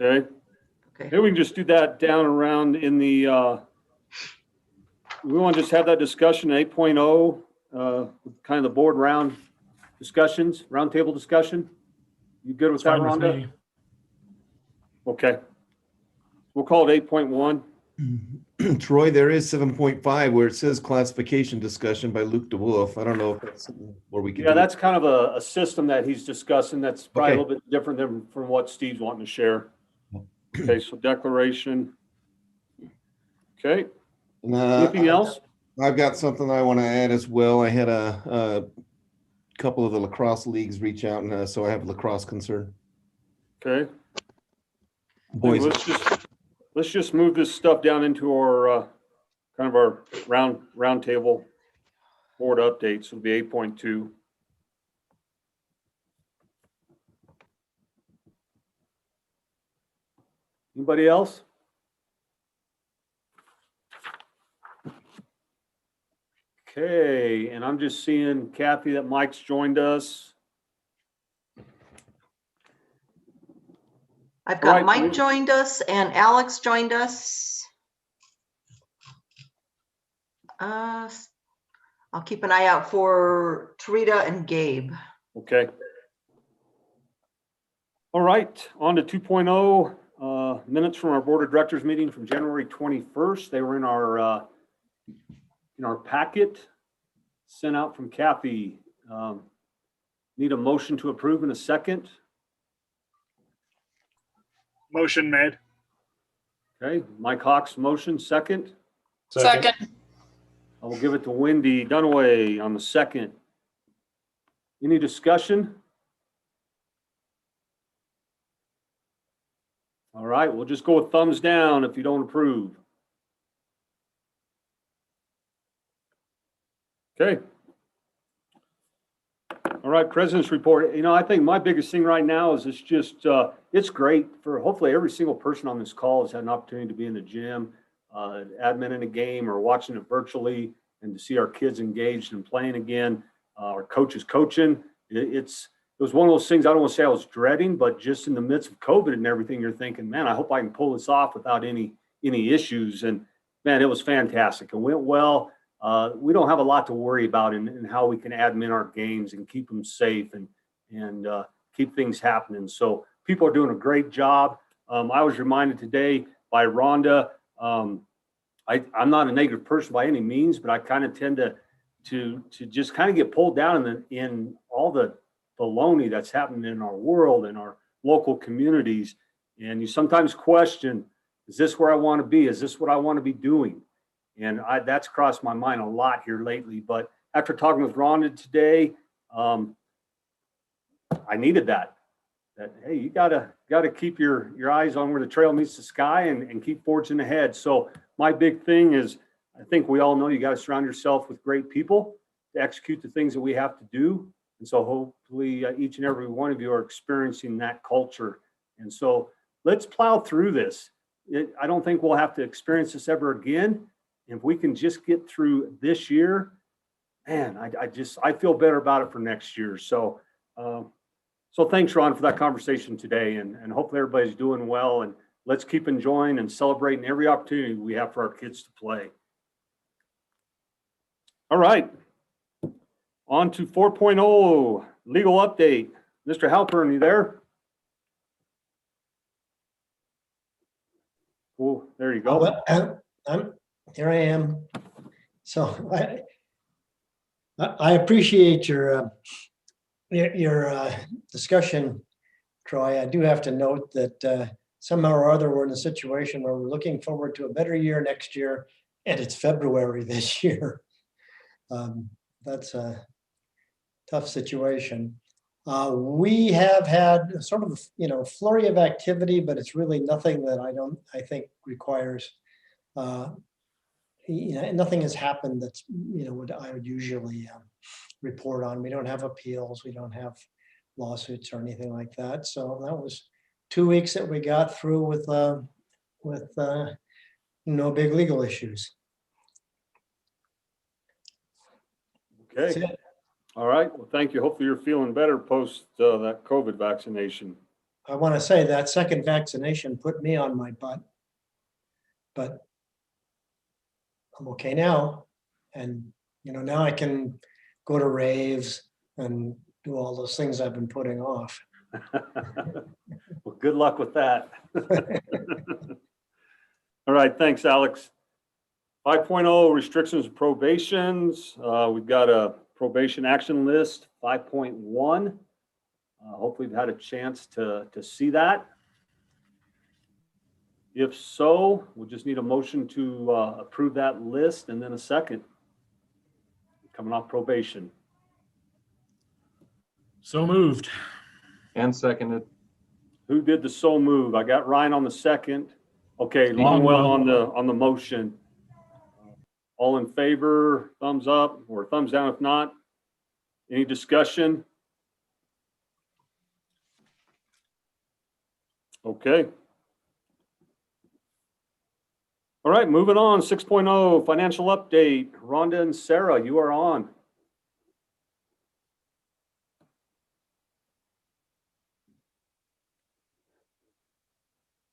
Okay. Okay. Maybe we can just do that down around in the, we want to just have that discussion 8.0, kind of the board round discussions, roundtable discussion. You good with that, Fine with Rhonda? me. Okay. We'll call it 8.1. Troy, there is 7.5 where it says classification discussion by Luke DeWolf. I don't know if that's where we can. Yeah, that's kind of a system that he's discussing. That's probably Okay. a little bit different than from what Steve's wanting to share. Okay, so declaration. Okay. Anything else? I've got something I want to add as well. I had a couple of the lacrosse leagues reach out, and so I have lacrosse concern. Okay. Boys, Let's just move this stuff down into our kind of our round table board updates. It'll be 8.2. Anybody else? Okay, and I'm just seeing Kathy that Mike's joined us. I've All got right. Mike joined us and Alex joined us. I'll keep an eye out for Tarita and Gabe. Okay. All right, on to 2.0, minutes from our board of directors meeting from January 21st. They were in our packet sent out from Kathy. Need a motion to approve in a second. Motion made. Okay, Mike Hawk's motion, second. Second. I will give it to Wendy Dunaway on the second. Any discussion? All right, we'll just go with thumbs down if you don't approve. Okay. All right, President's report. You know, I think my biggest thing right now is it's just, it's great for hopefully every single person on this call has had an opportunity to be in the gym, admin in a game or watching it virtually, and to see our kids engaged and playing again, our coaches coaching. It was one of those things I don't want to say I was dreading, but just in the midst of COVID and everything, you're thinking, man, I hope I can pull this off without any issues. And man, it was fantastic. It went well. We don't have a lot to worry about in how we can admin our games and keep them safe and keep things happening. So people are doing a great job. I was reminded today by Rhonda. I'm not a negative person by any means, but I kind of tend to just kind of get pulled down in all the baloney that's happening in our world and our local communities. And you sometimes question, is this where I want to be? Is this what I want to be doing? And that's crossed my mind a lot here lately. But after talking with Rhonda today, I needed that, hey, you gotta keep your eyes on where the trail meets the sky and keep forging ahead. So my big thing is, I think we all know you got to surround yourself with great people to execute the things that we have to do. And so hopefully each and every one of you are experiencing that culture. And so let's plow through this. I don't think we'll have to experience this ever again. If we can just get through this year, man, I feel better about it for next year. So, so thanks, Ron, for that conversation today, and hopefully everybody's doing well, and let's keep enjoying and celebrating every opportunity we have for our kids to play. All right, on to 4.0, legal update. Mr. Halpern, you there? Cool, there you go. Well, here I am. So I appreciate your discussion, Troy. I do have to note that somehow or other we're in a situation where we're looking forward to a better year next year, and it's February this year. That's a tough situation. We have had sort of flurry of activity, but it's really nothing that I think requires. Nothing has happened that's what I would usually report on. We don't have appeals, we don't have lawsuits or anything like that. So that was 2 weeks that we got through with no big legal issues. Okay. All right. Well, thank you. Hopefully you're feeling better post that COVID vaccination. I want to say that second vaccination put me on my butt. But I'm okay now. And, now I can go to raves and do all those things I've been putting off. Well, good luck with that. All right, thanks, Alex. 5.0 restrictions and probations. We've got a probation action list, 5.1. Hopefully you've had a chance to see that. If so, we'll just need a motion to approve that list and then a second. Coming off probation. So moved. And seconded. Who did the so move? I got Ryan on the second. Okay, Longwell on the motion. All in favor, thumbs up or thumbs down if not. Any discussion? Okay. All right, moving on. 6.0 financial update. Rhonda and Sarah, you are on.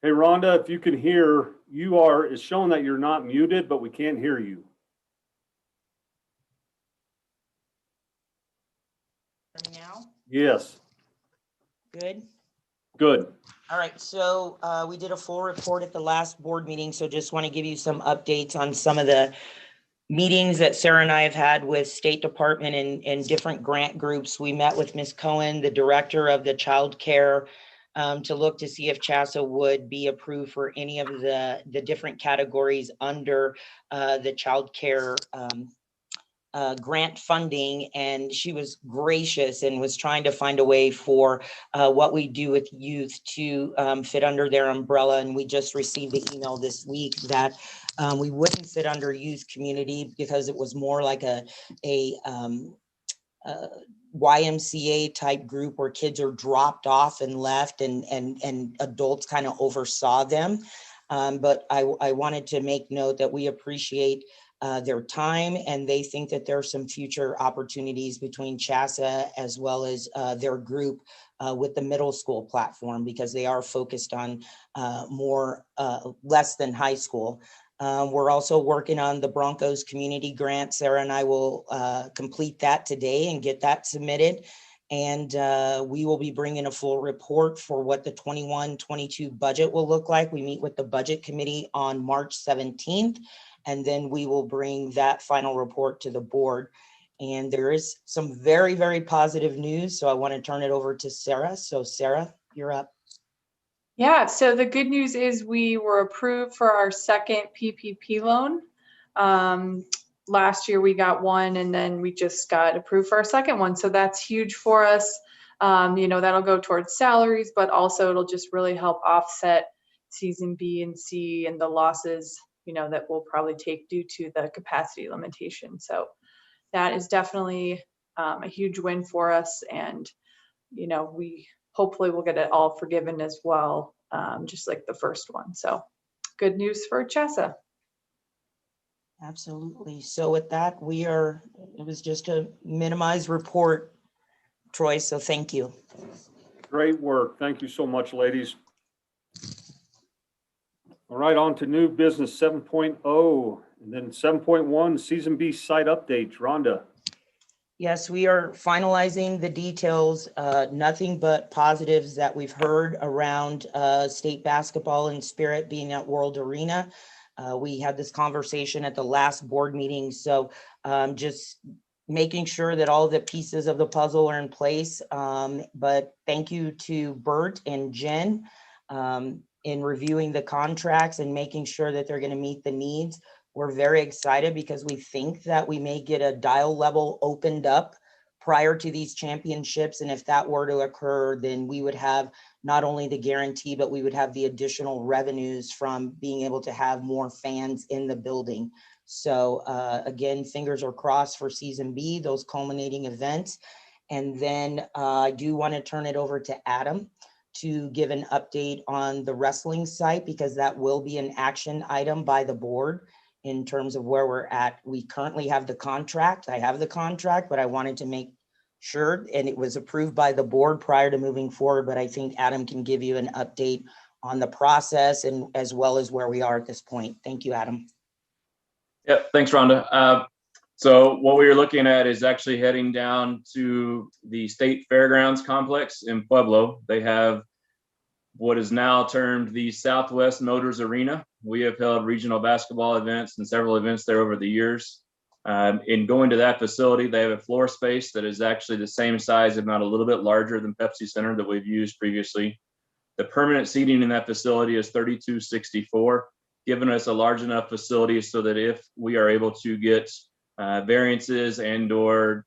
Hey, Rhonda, if you can hear, it's showing that you're not muted, but we can't hear you. Now, Yes, good. good. All right, so we did a full report at the last board meeting, so just want to give you some updates on some of the meetings that Sarah and I have had with State Department and different grant groups. We met with Ms. Cohen, the director of the child care, to look to see if CHSAA would be approved for any of the different categories under the child care grant funding, and she was gracious and was trying to find a way for what we do with youth to fit under their umbrella. And we just received the email this week that we wouldn't fit under youth community because it was more like a YMCA type group where kids are dropped off and left and adults kind of oversaw them. But I wanted to make note that we appreciate their time, and they think that there are some future opportunities between CHSAA as well as their group with the middle school platform, because they are focused on less than high school. We're also working on the Broncos community grant. Sarah and I will complete that today and get that submitted. And we will be bringing a full report for what the 21-22 budget will look like. We meet with the budget committee on March 17th. And then we will bring that final report to the board. And there is some very, very positive news. So I want to turn it over to Sarah. So Sarah, you're up. Yeah, so the good news is we were approved for our second PPP loan. Last year we got one, and then we just got approved for our second one. So that's huge for us. That'll go towards salaries, but also it'll just really help offset season B and C and the losses that we'll probably take due to the capacity limitation. So that is definitely a huge win for us. And, we hopefully will get it all forgiven as well, just like the first one. So good news for CHSAA. Absolutely. So with that, it was just a minimized report, Troy. So thank you. Great work. Thank you so much, ladies. All right, on to new business 7.0 and then 7.1 season B site updates. Rhonda. Yes, we are finalizing the details. Nothing but positives that we've heard around state basketball and Spirit being at World Arena. We had this conversation at the last board meeting. So just making sure that all the pieces of the puzzle are in place. But thank you to Bert and Jen in reviewing the contracts and making sure that they're going to meet the needs. We're very excited because we think that we may get a dial level opened up prior to these championships. And if that were to occur, then we would have not only the guarantee, but we would have the additional revenues from being able to have more fans in the building. So again, fingers are crossed for season B, those culminating events. And then I do want to turn it over to Adam to give an update on the wrestling site, because that will be an action item by the board in terms of where we're at. We currently have the contract. I have the contract, but I wanted to make Sure, and it was approved by the board prior to moving forward, but I think Adam can give you an update on the process and as well as where we are at this point. Thank you, Adam. Yep, thanks, Rhonda. So what we were looking at is actually heading down to the State Fairgrounds Complex in Pueblo. They have what is now termed the Southwest Motors Arena. We have held regional basketball events and several events there over the years. In going to that facility, they have a floor space that is actually the same size, if not a little bit larger than Pepsi Center that we've used previously. The permanent seating in that facility is 3264, giving us a large enough facility so that if we are able to get variances and or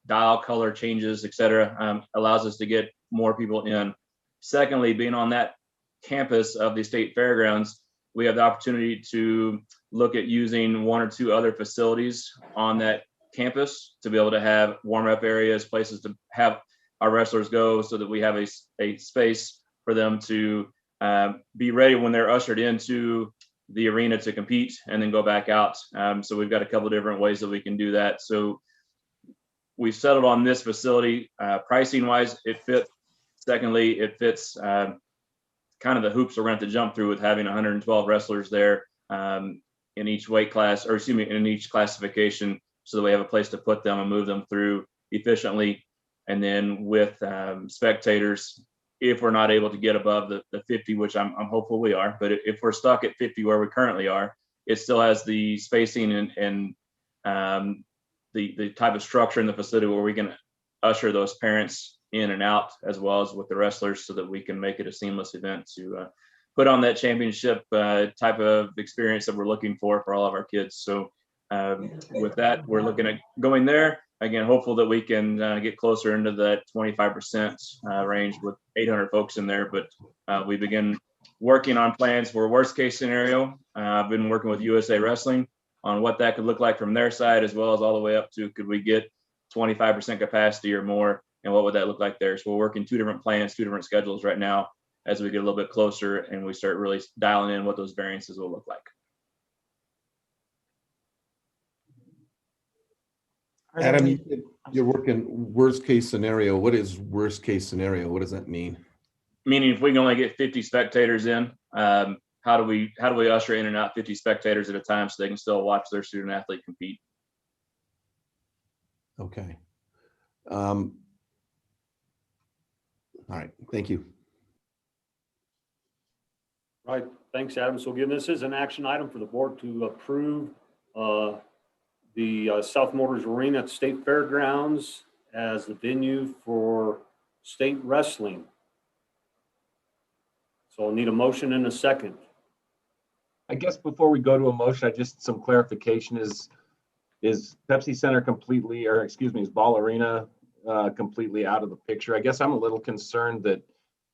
dial color changes, et cetera, allows us to get more people in. Secondly, being on that campus of the State Fairgrounds, we have the opportunity to look at using one or two other facilities on that campus to be able to have warm-up areas, places to have our wrestlers go so that we have a space for them to be ready when they're ushered into the arena to compete and then go back out. So we've got a couple of different ways that we can do that. So we settled on this facility. Pricing wise, it fits. Secondly, it fits kind of the hoops we're going to have to jump through with having 112 wrestlers there in each weight class, or excuse me, in each classification, so that we have a place to put them and move them through efficiently. And then with spectators, if we're not able to get above the 50, which I'm hopeful we are, but if we're stuck at 50 where we currently are, it still has the spacing and the type of structure in the facility where we can usher those parents in and out, as well as with the wrestlers, so that we can make it a seamless event to put on that championship type of experience that we're looking for all of our kids. So with that, we're looking at going there. Again, hopeful that we can get closer into that 25% range with 800 folks in there. But we begin working on plans for worst case scenario. I've been working with USA Wrestling on what that could look like from their side, as well as all the way up to, could we get 25% capacity or more, and what would that look like there? So we're working two different plans, two different schedules right now as we get a little bit closer and we start really dialing in what those variances will look like. Adam, you're working worst case scenario. What is worst case scenario? What does that mean? Meaning, if we can only get 50 spectators in, how do we usher in and out 50 spectators at a time so they can still watch their student athlete compete? Okay. All right. Thank you. Right, thanks, Adam. So again, this is an action item for the board to approve the South Motors Arena at State Fairgrounds as the venue for state wrestling. So I'll need a motion and a second. I guess before we go to a motion, just some clarification is Pepsi Center completely, or excuse me, is Ball Arena completely out of the picture? I guess I'm a little concerned that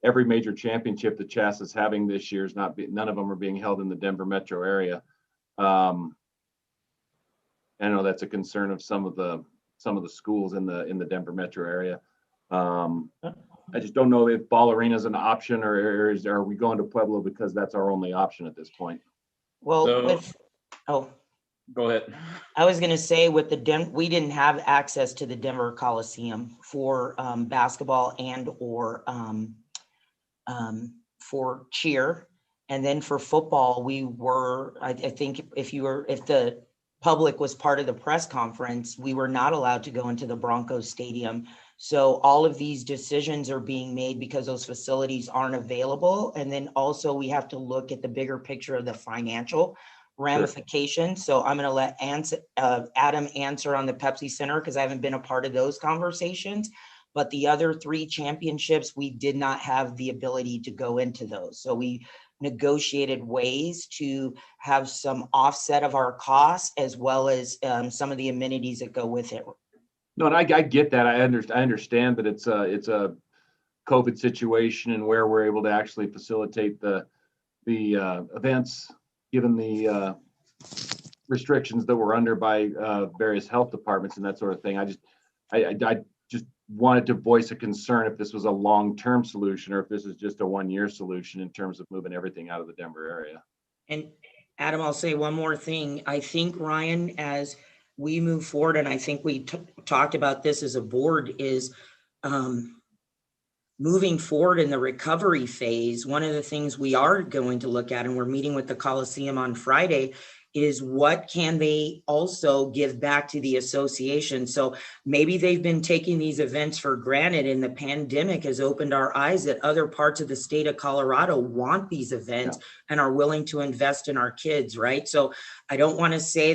every major championship that CHSAA is having this year is none of them are being held in the Denver metro area. I know that's a concern of some of the schools in the Denver metro area. I just don't know if Ball Arena is an option, or are we going to Pueblo because that's our only option at this point? Well, So, go ahead. I was going to say with we didn't have access to the Denver Coliseum for basketball and or for cheer. And then for football, we were, I think if the public was part of the press conference, we were not allowed to go into the Broncos Stadium. So all of these decisions are being made because those facilities aren't available. And then also we have to look at the bigger picture of the financial ramifications. So I'm going to let Adam answer on the Pepsi Center because I haven't been a part of those conversations. But the other three championships, we did not have the ability to go into those. So we negotiated ways to have some offset of our costs as well as some of the amenities that go with it. No, and I get that. I understand that it's a COVID situation and where we're able to actually facilitate the events given the restrictions that we're under by various health departments and that sort of thing. I just wanted to voice a concern if this was a long-term solution or if this is just a one-year solution in terms of moving everything out of the Denver area. And Adam, I'll say one more thing. I think, Ryan, as we move forward, and I think we talked about this as a board, is moving forward in the recovery phase. One of the things we are going to look at, and we're meeting with the Coliseum on Friday, is what can they also give back to the association. So maybe they've been taking these events for granted, and the pandemic has opened our eyes that other parts of the state of Colorado want these events and are willing to invest in our kids, right? So I don't want to say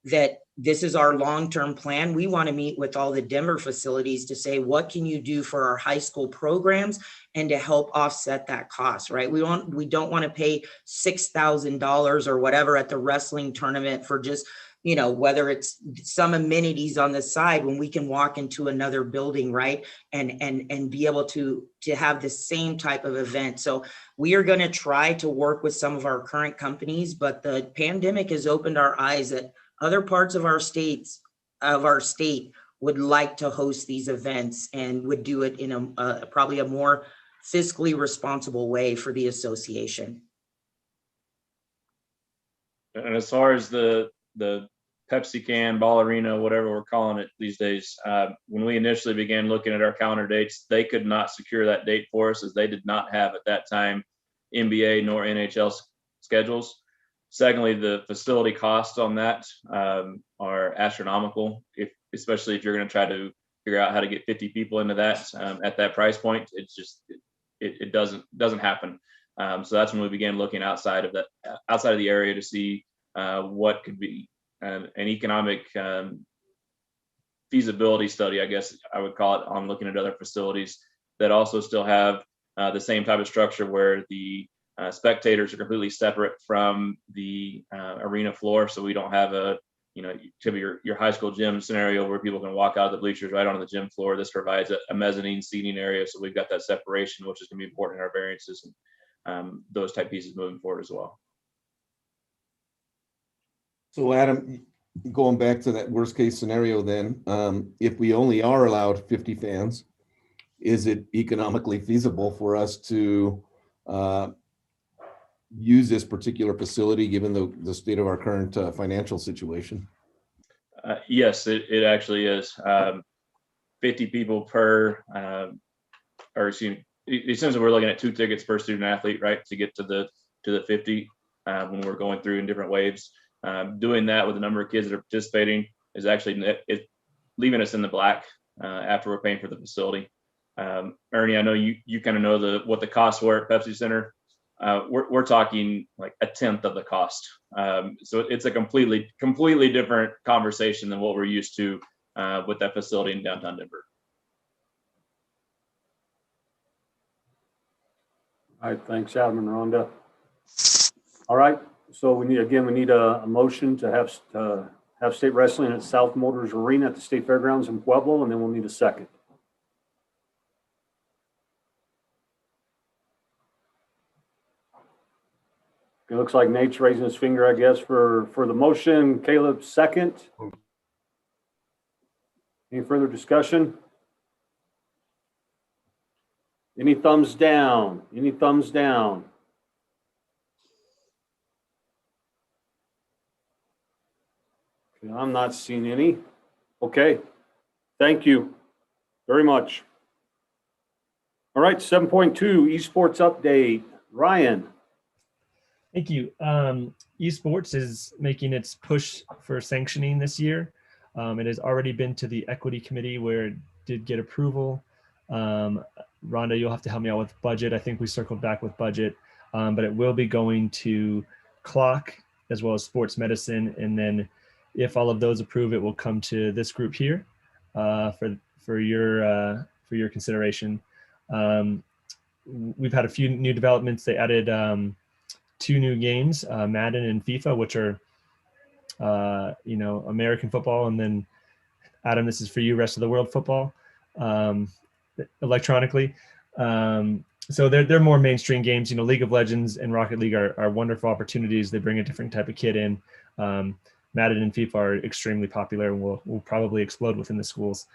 that this is our long-term plan. We want to meet with all the Denver facilities to say, what can you do for our high school programs and to help offset that cost, right? We don't want to pay $6,000 or whatever at the wrestling tournament for just, you know, whether it's some amenities on the side when we can walk into another building, right? And be able to have the same type of event. So we are going to try to work with some of our current companies, but the pandemic has opened our eyes that other parts of our state would like to host these events and would do it in probably a more fiscally responsible way for the association. And as far as the Pepsi can, ball arena, whatever we're calling it these days, when we initially began looking at our calendar dates, they could not secure that date for us, as they did not have at that time NBA nor NHL schedules. Secondly, the facility costs on that are astronomical, especially if you're going to try to figure out how to get 50 people into that at that price point. It's just, it doesn't happen. So that's when we began looking outside of the area to see what could be an economic feasibility study, I guess I would call it, on looking at other facilities that also still have the same type of structure where the spectators are completely separate from the arena floor. So we don't have could be your high school gym scenario where people can walk out of the bleachers right onto the gym floor. This provides a mezzanine seating area. So we've got that separation, which is going to be important in our variances and those type pieces moving forward as well. So Adam, going back to that worst case scenario then, if we only are allowed 50 fans, is it economically feasible for us to use this particular facility given the state of our current financial situation? Yes, it actually is. 50 people per, or excuse me, essentially we're looking at 2 tickets per student athlete, right, to get to the 50 when we're going through in different waves. Doing that with the number of kids that are participating is actually leaving us in the black after we're paying for the facility. Ernie, I know you kind of know what the costs were at Pepsi Center. We're talking like a tenth of the cost. So it's a completely different conversation than what we're used to with that facility in downtown Denver. All right, thanks, Adam and Rhonda. All right, so we need a motion to have state wrestling at South Motors Arena at the State Fairgrounds in Pueblo, and then we'll need a second. It looks like Nate's raising his finger, I guess, for the motion. Caleb, second. Any further discussion? Any thumbs down? Any thumbs down? Okay, I'm not seeing any. Okay, thank you very much. All right, 7.2 esports update. Ryan. Thank you. Esports is making its push for sanctioning this year. It has already been to the equity committee where it did get approval. Rhonda, you'll have to help me out with budget. I think we circled back with budget, but it will be going to clock as well as sports medicine. And then if all of those approve, it will come to this group here for your consideration. We've had a few new developments. They added 2 new games, Madden and FIFA, which are, American football. And then Adam, this is for you, rest of the world football, electronically. So they're more mainstream games. League of Legends and Rocket League are wonderful opportunities. They bring a different type of kid in. Madden and FIFA are extremely popular and will probably explode within the schools.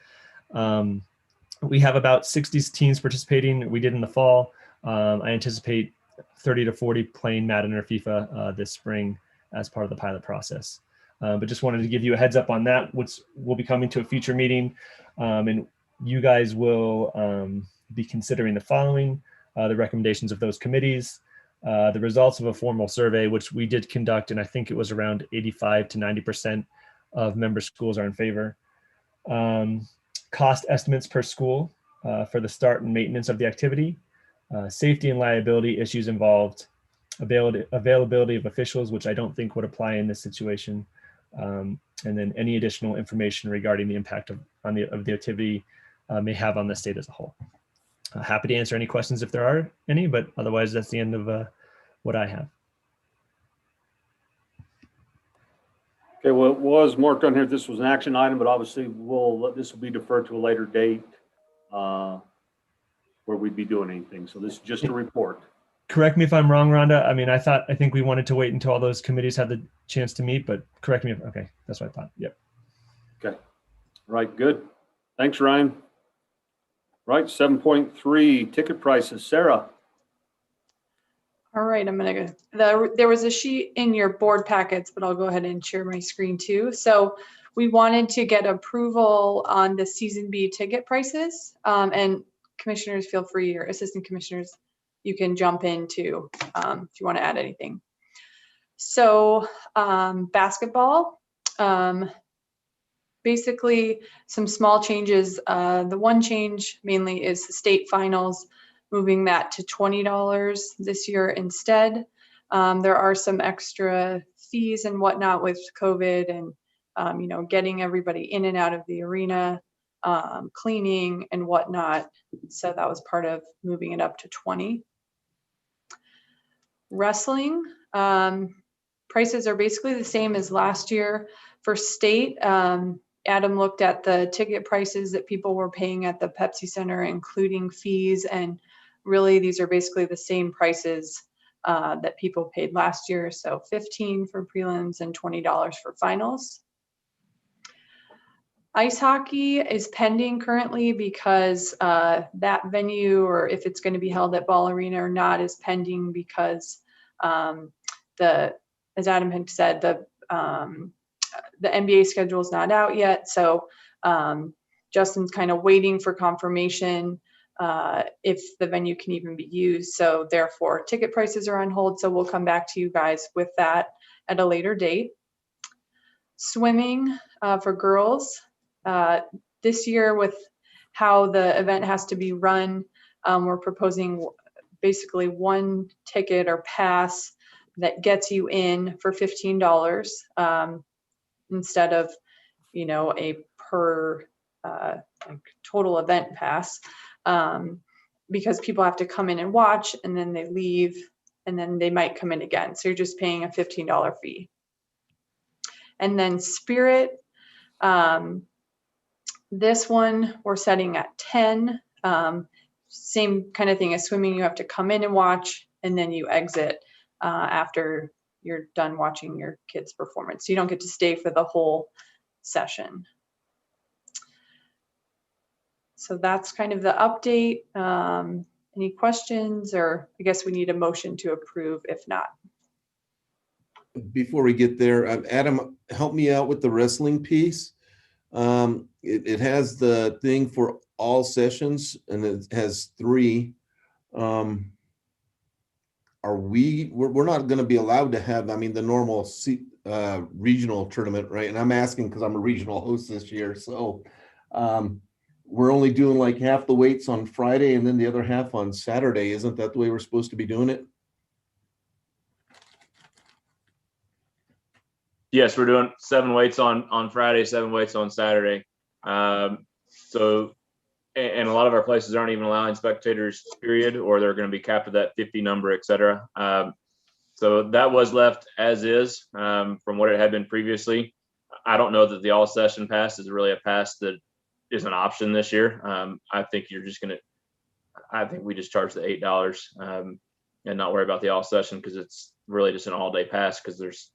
We have about 60 teams participating. We did in the fall. I anticipate 30 to 40 playing Madden or FIFA this spring as part of the pilot process. But just wanted to give you a heads up on that, which will be coming to a future meeting. And you guys will be considering the following, the recommendations of those committees, the results of a formal survey, which we did conduct, and I think it was around 85 to 90% of member schools are in favor. Cost estimates per school for the start and maintenance of the activity, safety and liability issues involved, availability of officials, which I don't think would apply in this situation, and then any additional information regarding the impact of the activity may have on the state as a whole. Happy to answer any questions if there are any, but otherwise that's the end of what I have. Okay, well, it was marked on here, this was an action item, but obviously this will be deferred to a later date where we'd be doing anything. So this is just a report. Correct me if I'm wrong, Rhonda. I mean, I think we wanted to wait until all those committees had the chance to meet, but correct me if, okay, that's what I thought. Yep. Okay. Right, good. Thanks, Ryan. Right, 7.3, ticket prices. Sarah. All right, I'm gonna go. There was a sheet in your board packets, but I'll go ahead and share my screen too. So we wanted to get approval on the season B ticket prices, and commissioners feel free, or assistant commissioners, you can jump in too if you want to add anything. So basketball, basically some small changes. The one change mainly is the state finals, moving that to $20 this year instead. There are some extra fees and whatnot with COVID and getting everybody in and out of the arena, cleaning and whatnot. So that was part of moving it up to 20. Wrestling, prices are basically the same as last year. For state, Adam looked at the ticket prices that people were paying at the Pepsi Center, including fees, and really these are basically the same prices that people paid last year. So $15 for prelims and $20 for finals. Ice hockey is pending currently because that venue, or if it's going to be held at Ball Arena or not, is pending because as Adam had said, the NBA schedule is not out yet. So Justin's kind of waiting for confirmation if the venue can even be used. So therefore, ticket prices are on hold. So we'll come back to you guys with that at a later date. Swimming for girls. This year, with how the event has to be run, we're proposing basically one ticket or pass that gets you in for $15 instead of, a per total event pass, because people have to come in and watch and then they leave and then they might come in again. So you're just paying a $15 fee. And then Spirit, this one we're setting at 10. Same kind of thing as swimming. You have to come in and watch and then you exit after you're done watching your kids' performance. So you don't get to stay for the whole session. So that's kind of the update. Any questions, or I guess we need a motion to approve if not. Before we get there, Adam, help me out with the wrestling piece. It has the thing for all sessions and it has 3. We're not going to be allowed to have, the normal regional tournament, right? And I'm asking because I'm a regional host this year. So we're only doing like half the weights on Friday and then the other half on Saturday. Isn't that the way we're supposed to be doing it? Yes, we're doing 7 weights on Friday, 7 weights on Saturday. So, and a lot of our places aren't even allowing spectators, period, or they're going to be capped at that 50 number, et cetera. So that was left as is from what it had been previously. I don't know that the all session pass is really a pass that is an option this year. I think we just charge the $8 and not worry about the all session, because it's really just an all day pass, because there's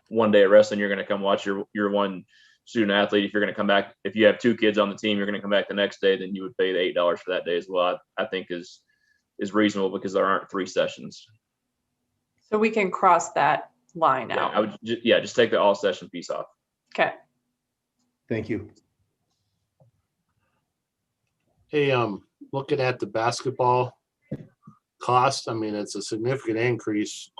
one day of wrestling. You're going to come watch your one student athlete. If you're going to come back, if you have 2 kids on the team, you're going to come back the next day, then you would pay the $8 for that day as well. I think is reasonable, because there aren't 3 sessions. So we can cross that line Yeah, out. I would, just take the all session piece off. Okay. Thank you. Hey, looking at the basketball cost, I mean, it's a significant increase,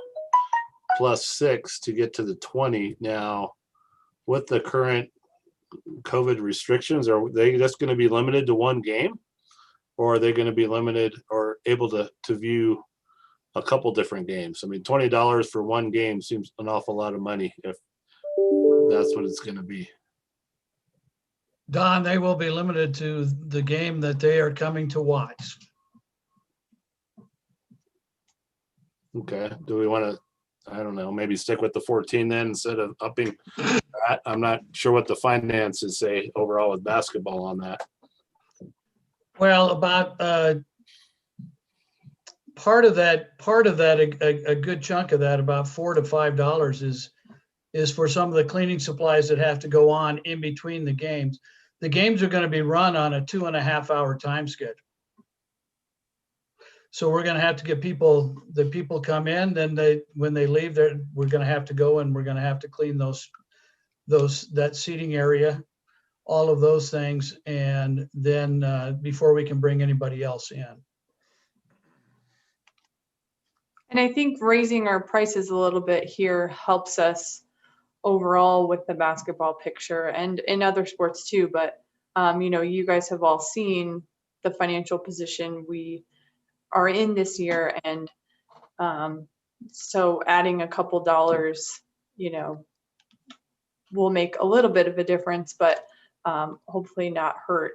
+6 to get to the 20. Now, with the current COVID restrictions, are they just going to be limited to one game? Or are they going to be limited or able to view a couple different games? I mean, $20 for one game seems an awful lot of money if that's what it's going to be. Don, they will be limited to the game that they are coming to watch. Okay, do we want to, I don't know, maybe stick with the 14 then instead of upping that? I'm not sure what the finances say overall with basketball on that. Well, about part of that, a good chunk of that, about $4 to $5 is for some of the cleaning supplies that have to go on in between the games. The games are going to be run on a 2.5-hour time schedule. So we're going to have to get the people come in, then when they leave, we're going to have to go and we're going to have to clean that seating area, all of those things, and then before we can bring anybody else in. And I think raising our prices a little bit here helps us overall with the basketball picture and in other sports too. But, you guys have all seen the financial position we are in this year. And so adding a couple dollars, will make a little bit of a difference, but hopefully not hurt,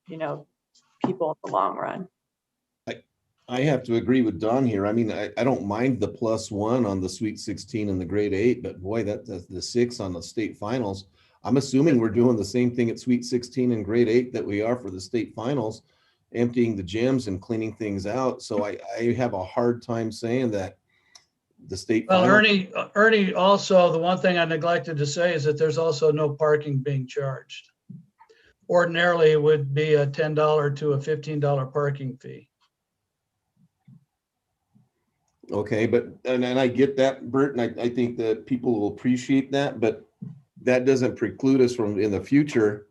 people in the long run. I have to agree with Don here. I mean, I don't mind the +1 on the Sweet 16 and the grade 8, but boy, that's the 6 on the state finals. I'm assuming we're doing the same thing at Sweet 16 and grade 8 that we are for the state finals, emptying the gyms and cleaning things out. So I have a hard time saying that the state. Well, final... Ernie, also, the one thing I neglected to say is that there's also no parking being charged. Ordinarily, it would be a $10 to a $15 parking fee. Okay, but, and I get that, Bert, and I think that people will appreciate that, but that doesn't preclude us from in the future,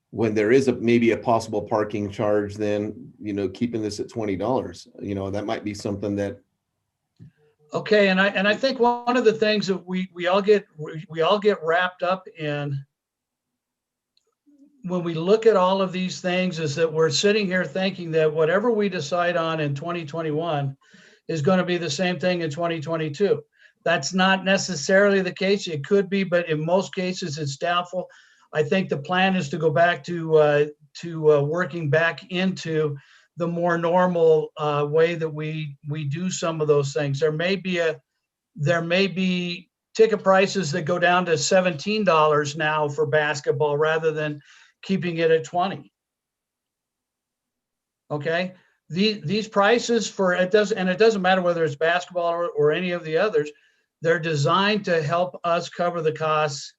when there is maybe a possible parking charge, then, keeping this at $20, that might be something that. Okay, and I think one of the things that we all get wrapped up in when we look at all of these things is that we're sitting here thinking that whatever we decide on in 2021 is going to be the same thing in 2022. That's not necessarily the case. It could be, but in most cases it's doubtful. I think the plan is to go back to working back into the more normal way that we do some of those things. There may be ticket prices that go down to $17 now for basketball rather than keeping it at 20. Okay. These prices it doesn't matter whether it's basketball or any of the others, they're designed to help us cover the costs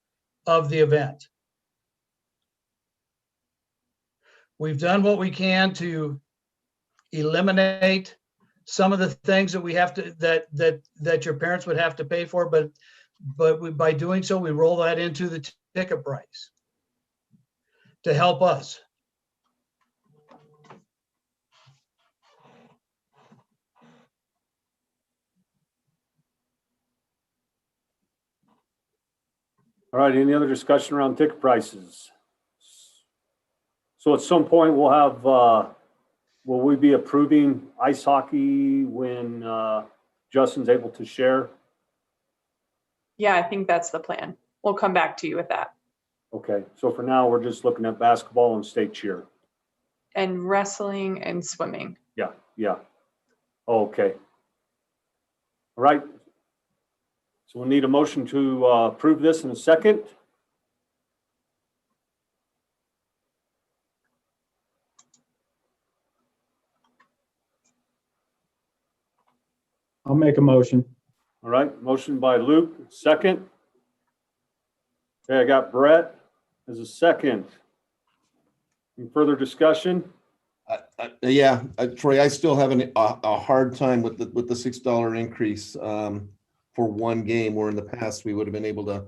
of the event. We've done what we can to eliminate some of the things that we have to, that your parents would have to pay for, but by doing so, we roll that into the ticket price to help us. All right, any other discussion around ticket prices? So at some point we'll have, will we be approving ice hockey when Justin's able to share? Yeah, I think that's the plan. We'll come back to you with that. Okay, so for now, we're just looking at basketball and state cheer. And wrestling and swimming. Yeah. Okay. All right. So we'll need a motion to approve this in a second. I'll make a motion. All right, motion by Luke, second. Okay, I got Brett as a second. Any further discussion? Yeah, Troy, I still have a hard time with the $6 increase. for one game, where in the past we would have been able to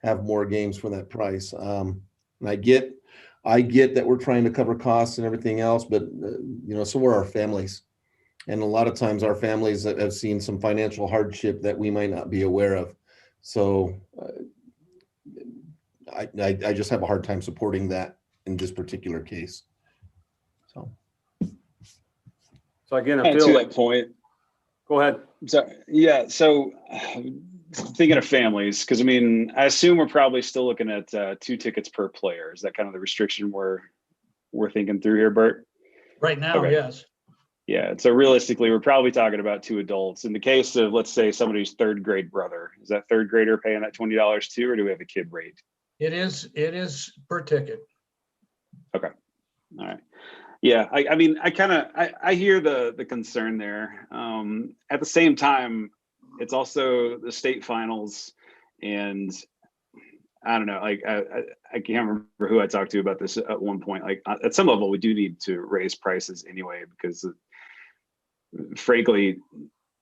have more games for that price. And I get that we're trying to cover costs and everything else, but so are our families. And a lot of times our families have seen some financial hardship that we might not be aware of. So I just have a hard time supporting that in this particular case. So again, I And feel to like, that point, go ahead. so yeah, so thinking of families, because I mean, I assume we're probably still looking at 2 tickets per player. Is that kind of the restriction we're thinking through here, Bert? Right now, Okay. yes. Yeah, so realistically, we're probably talking about 2 adults. In the case of, let's say, somebody's 3rd grade brother, is that 3rd grader paying that $20 too, or do we have a kid rate? It is per ticket. Okay, all right. Yeah, I mean, I hear the concern there. At the same time, it's also the state finals, and I don't know, like I can't remember who I talked to about this at one point. Like at some level, we do need to raise prices anyway, because frankly,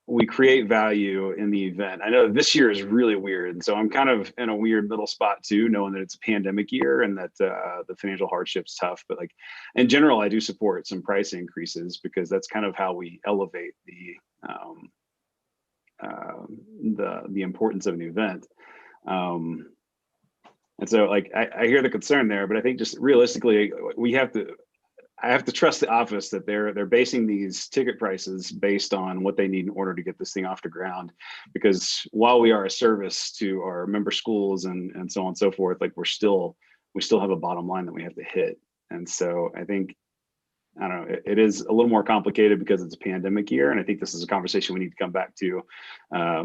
we create value in the event. I know this year is really weird, and so I'm kind of in a weird middle spot too, knowing that it's a pandemic year and that the financial hardship's tough. But like in general, I do support some price increases, because that's kind of how we elevate the importance of an event. And so like I hear the concern there, but I think just realistically, I have to trust the office that they're basing these ticket prices based on what they need in order to get this thing off the ground. Because while we are a service to our member schools and so on and so forth, like we still have a bottom line that we have to hit. And so I think, I don't know, it is a little more complicated because it's a pandemic year. And I think this is a conversation we need to come back to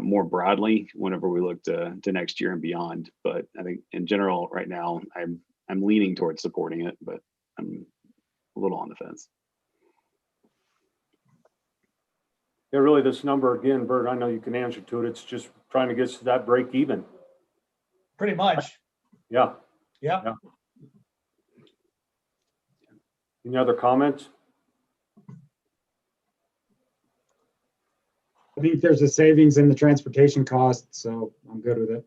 more broadly whenever we look to next year and beyond. But I think in general, right now, I'm leaning towards supporting it, but I'm a little on the fence. Yeah, really, this number again, Bert, I know you can answer to it. It's just trying to get to that break even. Pretty much. Yeah. Yeah. Yeah. Any other comments? I think there's a savings in the transportation cost, so I'm good with it.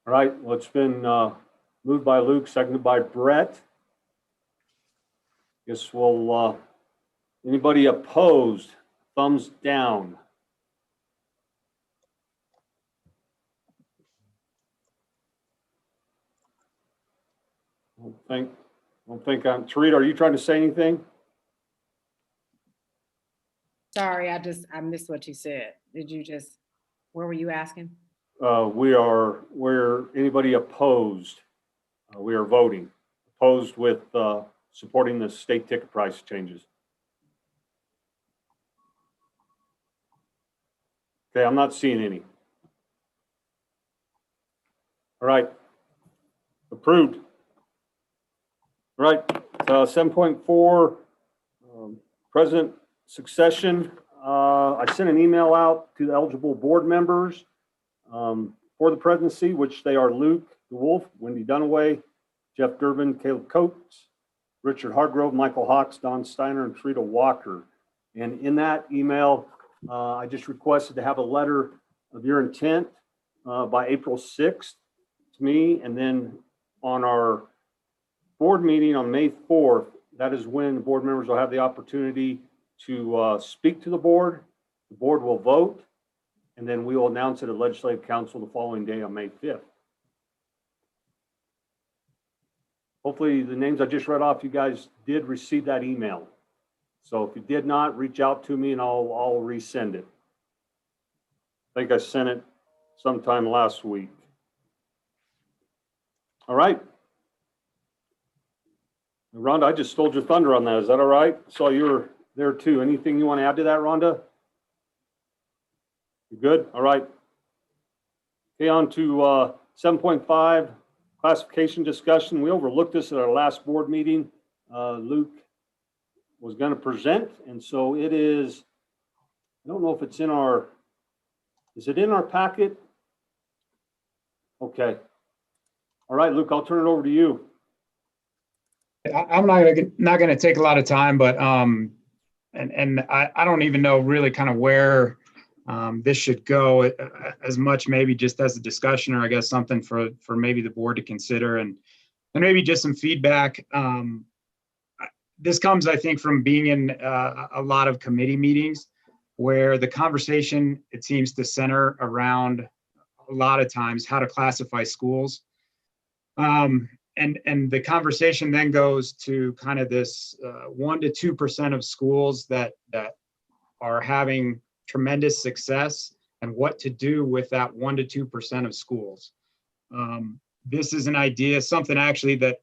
All right, well, it's been moved by Luke, seconded by Brett. Guess we'll, anybody opposed, thumbs down. I don't think I'm, Tarita, are you trying to say anything? Sorry, I missed what you said. Did you just, where were you asking? We're anybody opposed? We are voting. Opposed with supporting the state ticket price changes. Okay, I'm not seeing any. All right, approved. All right, 7.4, president succession. I sent an email out to the eligible board members for the presidency, which they are Luke DeWolf, Wendy Dunaway, Jeff Durbin, Caleb Coates, Richard Hargrove, Michael Hawks, Don Steiner, and Trita Walker. And in that email, I just requested to have a letter of your intent by April 6th to me. And then on our board meeting on May 4th, that is when the board members will have the opportunity to speak to the board. The board will vote, and then we will announce it at Legislative Council the following day on May 5th. Hopefully the names I just read off, you guys did receive that email. So if you did not, reach out to me and I'll resend it. I think I sent it sometime last week. All right. Rhonda, I just stole your thunder on that. Is that all right? Saw you were there too. Anything you want to add to that, Rhonda? You good? All right. Okay, on to 7.5, classification discussion. We overlooked this at our last board meeting. Luke was going to present, and so it is, I don't know if it's in our, is it in our packet? Okay. All right, Luke, I'll turn it over to you. I'm not going to take a lot of time, but and I don't even know really kind of where this should go as much, maybe just as a discussion, or I guess something for maybe the board to consider, and maybe just some feedback. This comes, I think, from being in a lot of committee meetings where the conversation, it seems to center around a lot of times how to classify schools. And the conversation then goes to kind of this 1 to 2% of schools that are having tremendous success, and what to do with that 1 to 2% of schools. This is an idea, something actually that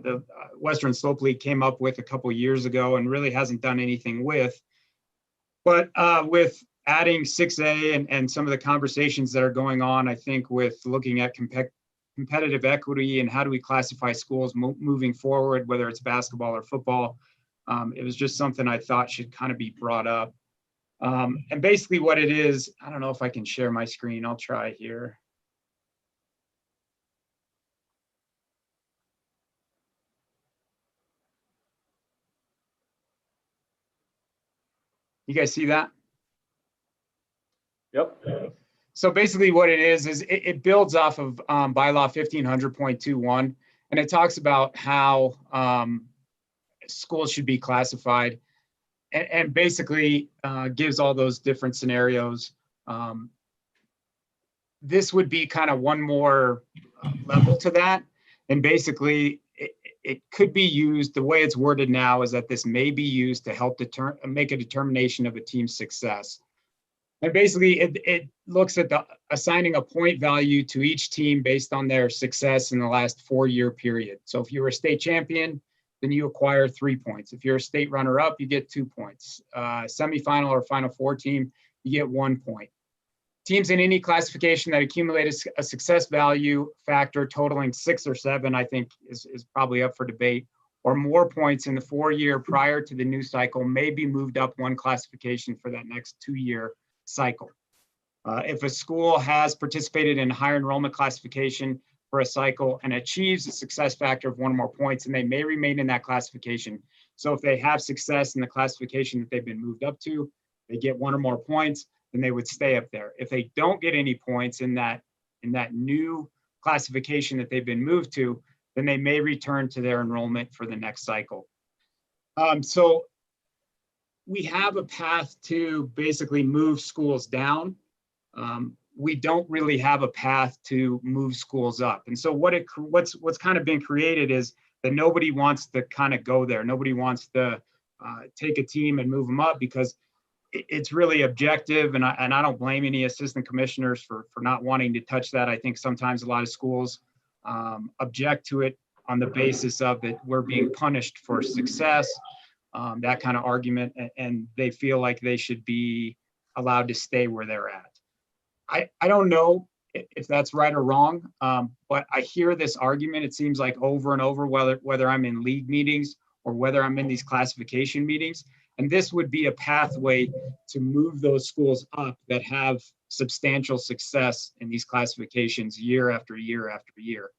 the Western Slope League came up with a couple years ago and really hasn't done anything with. But with adding 6A and some of the conversations that are going on, I think with looking at competitive equity and how do we classify schools moving forward, whether it's basketball or football, it was just something I thought should kind of be brought up. And basically what it is, I don't know if I can share my screen. I'll try here. You guys see that? Yep. So basically what it is it builds off of bylaw 1500.21, and it talks about how schools should be classified, and basically gives all those different scenarios. This would be kind of one more level to that. And basically it could be used, the way it's worded now is that this may be used to help make a determination of a team's success. And basically it looks at assigning a point value to each team based on their success in the last 4-year period. So if you were a state champion, then you acquire 3 points. If you're a state runner-up, you get 2 points. Semifinal or Final Four team, you get 1 point. Teams in any classification that accumulate a success value factor totaling 6 or 7, I think is probably up for debate, or more points in the 4-year prior to the new cycle may be moved up 1 classification for that next 2-year cycle. If a school has participated in higher enrollment classification for a cycle and achieves a success factor of 1 or more points, and they may remain in that classification. So if they have success in the classification that they've been moved up to, they get 1 or more points, then they would stay up there. If they don't get any points in that new classification that they've been moved to, then they may return to their enrollment for the next cycle. So we have a path to basically move schools down. We don't really have a path to move schools up. And so what's kind of been created is that nobody wants to kind of go there. Nobody wants to take a team and move them up, because it's really objective, and I don't blame any assistant commissioners for not wanting to touch that. I think sometimes a lot of schools object to it on the basis of that we're being punished for success, that kind of argument, and they feel like they should be allowed to stay where they're at. I don't know if that's right or wrong, but I hear this argument, it seems like over and over, whether I'm in league meetings or whether I'm in these classification meetings. And this would be a pathway to move those schools up that have substantial success in these classifications year after year after year,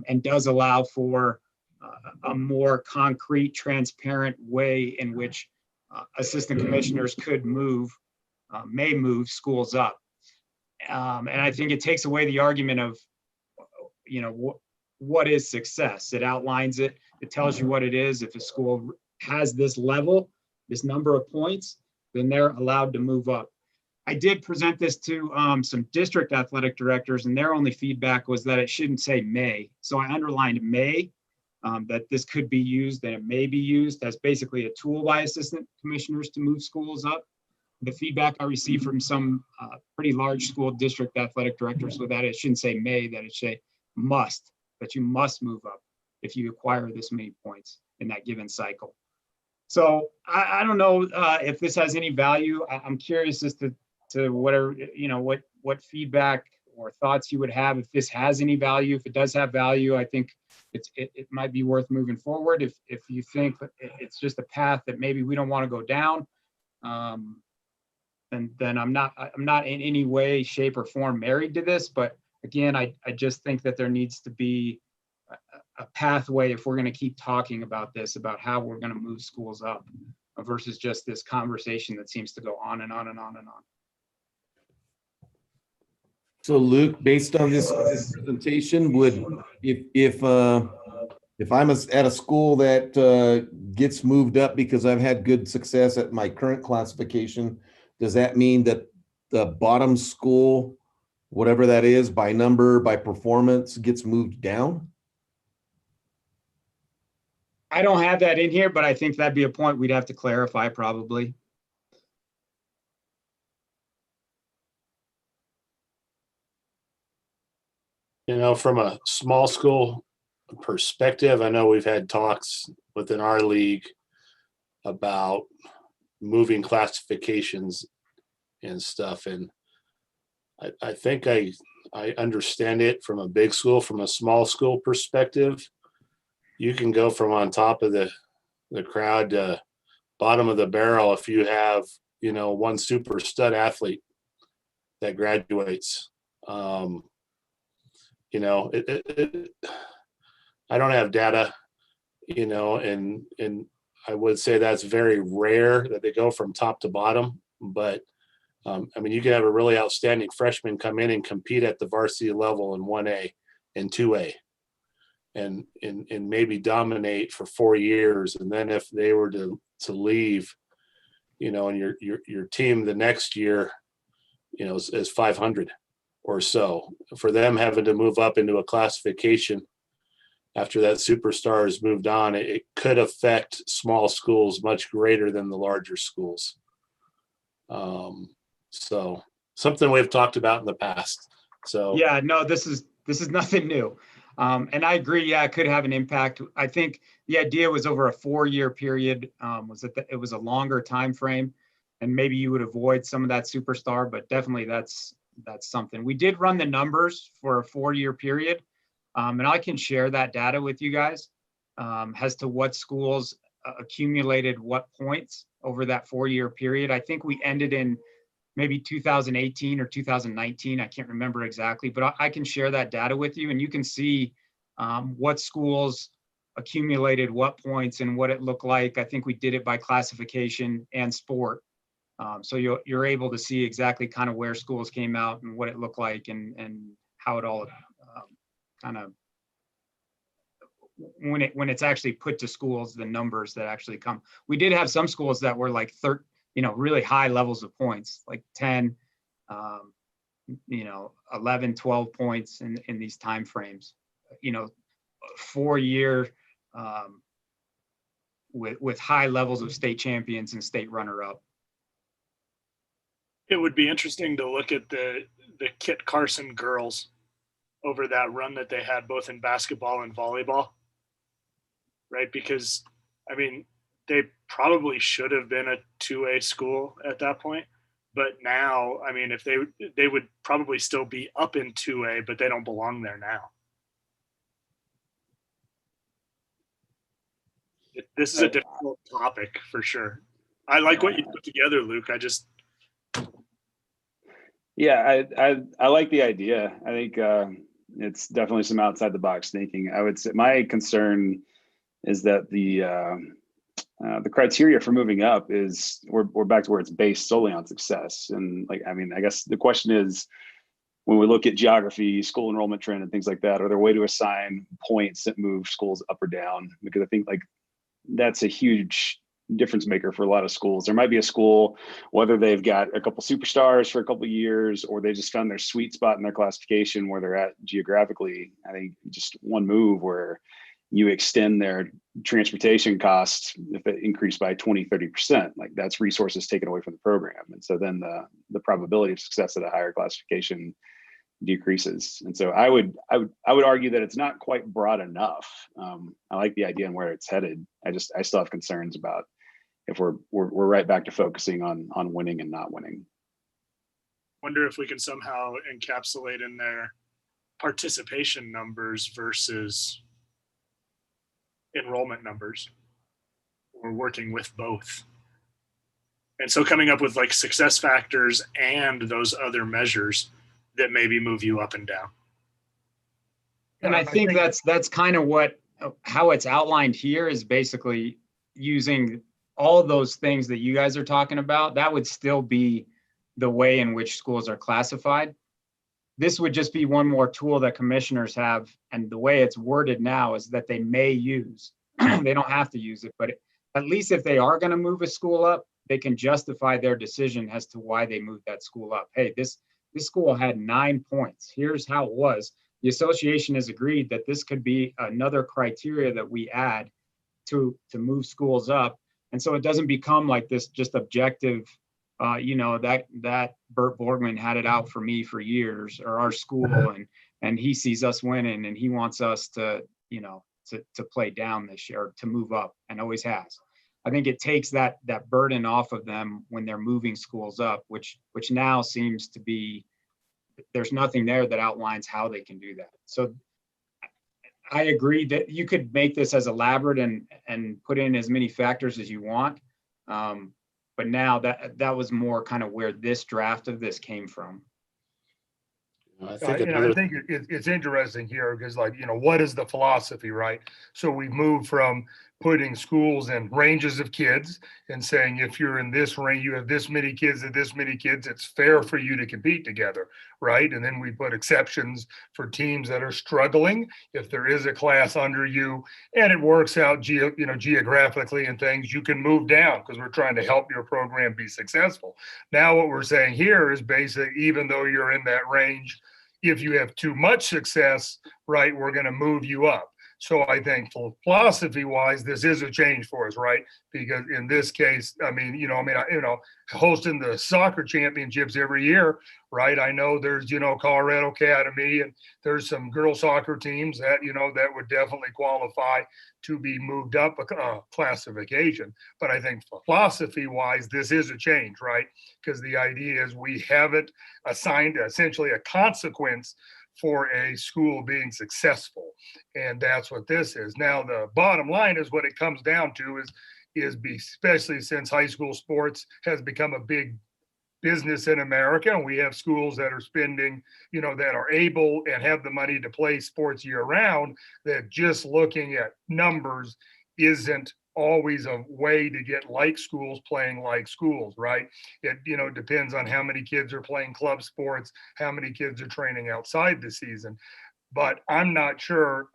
and does allow for a more concrete, transparent way in which assistant commissioners could may move schools up. And I think it takes away the argument of, what is success? It outlines it. It tells you what it is. If a school has this level, this number of points, then they're allowed to move up. I did present this to some district athletic directors, and their only feedback was that it shouldn't say may. So I underlined may, that this could be used, and it may be used as basically a tool by assistant commissioners to move schools up. The feedback I received from some pretty large school district athletic directors was that it shouldn't say may, that it should say must, that you must move up if you acquire this many points in that given cycle. So I don't know if this has any value. I'm curious as to whatever, what feedback or thoughts you would have if this has any value. If it does have value, I think it might be worth moving forward. If you think it's just a path that maybe we don't want to go down, then I'm not in any way, shape, or form married to this. But again, I just think that there needs to be a pathway if we're going to keep talking about this, about how we're going to move schools up. versus just this conversation that seems to go on and on and on and on. So Luke, based on this presentation, if I'm at a school that gets moved up because I've had good success at my current classification, does that mean that the bottom school, whatever that is, by number, by performance, gets moved down? I don't have that in here, but I think that'd be a point we'd have to clarify probably. You know, from a small school perspective, I know we've had talks within our league about moving classifications and stuff. And I think I understand it from a big school. From a small school perspective, you can go from on top of the crowd to bottom of the barrel if you have, you know, one super stud athlete that graduates. You know, I don't have data, you know, and I would say that's very rare that they go from top to bottom. But I mean, you can have a really outstanding freshman come in and compete at the varsity level in 1A and 2A, and maybe dominate for 4 years. And then if they were to leave, you know, and your team the next year, you know, is 500 or so, for them having to move up into a classification after that superstar has moved on, it could affect small schools much greater than the larger schools. So something we've talked about in the past. So yeah, no, this is nothing new. And I agree. Yeah, it could have an impact. I think the idea was over a 4-year period, was that it was a longer time frame, and maybe you would avoid some of that superstar, but definitely that's something. We did run the numbers for a 4-year period, and I can share that data with you guys as to what schools accumulated what points over that 4-year period. I think we ended in maybe 2018 or 2019. I can't remember exactly, but I can share that data with you, and you can see what schools accumulated what points and what it looked like. I think we did it by classification and sport. So you're able to see exactly kind of where schools came out and what it looked like, and how it all kind of, when it's actually put to schools, the numbers that actually come. We did have some schools that were like really high levels of points, like 10, 11, 12 points in these time frames, 4-year with high levels of state champions and state runner-up. It would be interesting to look at the Kit Carson girls over that run that they had both in basketball and volleyball, right? Because, I mean, they probably should have been a 2A school at that point. But now, I mean, if they would probably still be up in 2A, but they don't belong there now. This is a difficult topic for sure. I like what you put together, Luke. Yeah, I like the idea. I think it's definitely some outside the box thinking. I would say my concern is that the criteria for moving up is we're back to where it's based solely on success. And I guess the question is, when we look at geography, school enrollment trend and things like that, are there a way to assign points that move schools up or down? Because I think that's a huge difference maker for a lot of schools. There might be a school, whether they've got a couple superstars for a couple of years, or they just found their sweet spot in their classification where they're at geographically. I think just one move where you extend their transportation costs, if it increased by 20, 30%, that's resources taken away from the program. And so then the probability of success at a higher classification decreases. And so I would argue that it's not quite broad enough. I like the idea and where it's headed. I still have concerns about if we're right back to focusing on winning and not winning. Wonder if we can somehow encapsulate in there participation numbers versus enrollment numbers. We're working with both. And so coming up with success factors and those other measures that maybe move you up and down. And I think that's kind of how it's outlined here, is basically using all of those things that you guys are talking about, that would still be the way in which schools are classified. This would just be one more tool that commissioners have. And the way it's worded now is that they may use. They don't have to use it, but at least if they are going to move a school up, they can justify their decision as to why they moved that school up. Hey, this school had 9 points. Here's how it was. The association has agreed that this could be another criteria that we add to move schools up. And so it doesn't become like this just objective, that Bert Borgman had it out for me for years, or our school, and he sees us winning and he wants us to play down this year, or to move up, and always has. I think it takes that burden off of them when they're moving schools up, which now seems to be, there's nothing there that outlines how they can do that. So I agree that you could make this as elaborate and put in as many factors as you want. But now that was more kind of where this draft of this came from. I I think think it's interesting here because, what is the philosophy, right? So we moved from putting schools in ranges of kids and saying, if you're in this range, you have this many kids and this many kids, it's fair for you to compete together, right? And then we put exceptions for teams that are struggling. If there is a class under you and it works out geographically and things, you can move down because we're trying to help your program be successful. Now what we're saying here is basically, even though you're in that range, if you have too much success, right, we're going to move you up. So I think philosophy wise, this is a change for us, right? Because in this case, hosting the soccer championships every year, right? I know there's, Colorado Academy, and there's some girls soccer teams that, that would definitely qualify to be moved up a classification. But I think philosophy wise, this is a change, right? Because the idea is we haven't assigned essentially a consequence for a school being successful. And that's what this is. Now, the bottom line is what it comes down to is especially since high school sports has become a big business in America, and we have schools that are spending, that are able and have the money to play sports year round, that just looking at numbers isn't always a way to get like schools playing like schools, right? It, depends on how many kids are playing club sports, how many kids are training outside the season. But I'm not sure,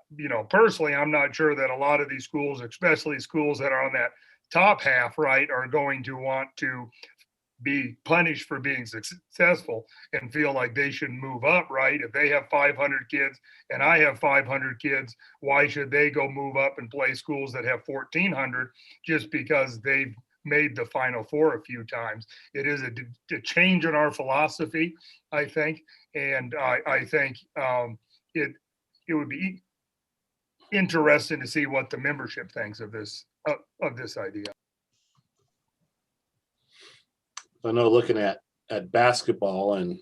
personally, I'm not sure that a lot of these schools, especially schools that are on that top half, right, are going to want to be punished for being successful and feel like they should move up, right? If they have 500 kids and I have 500 kids, why should they go move up and play schools that have 1,400 just because they've made the Final Four a few times? It is a change in our philosophy, I think. And I think it would be interesting to see what the membership thinks of this idea. I know looking at basketball, and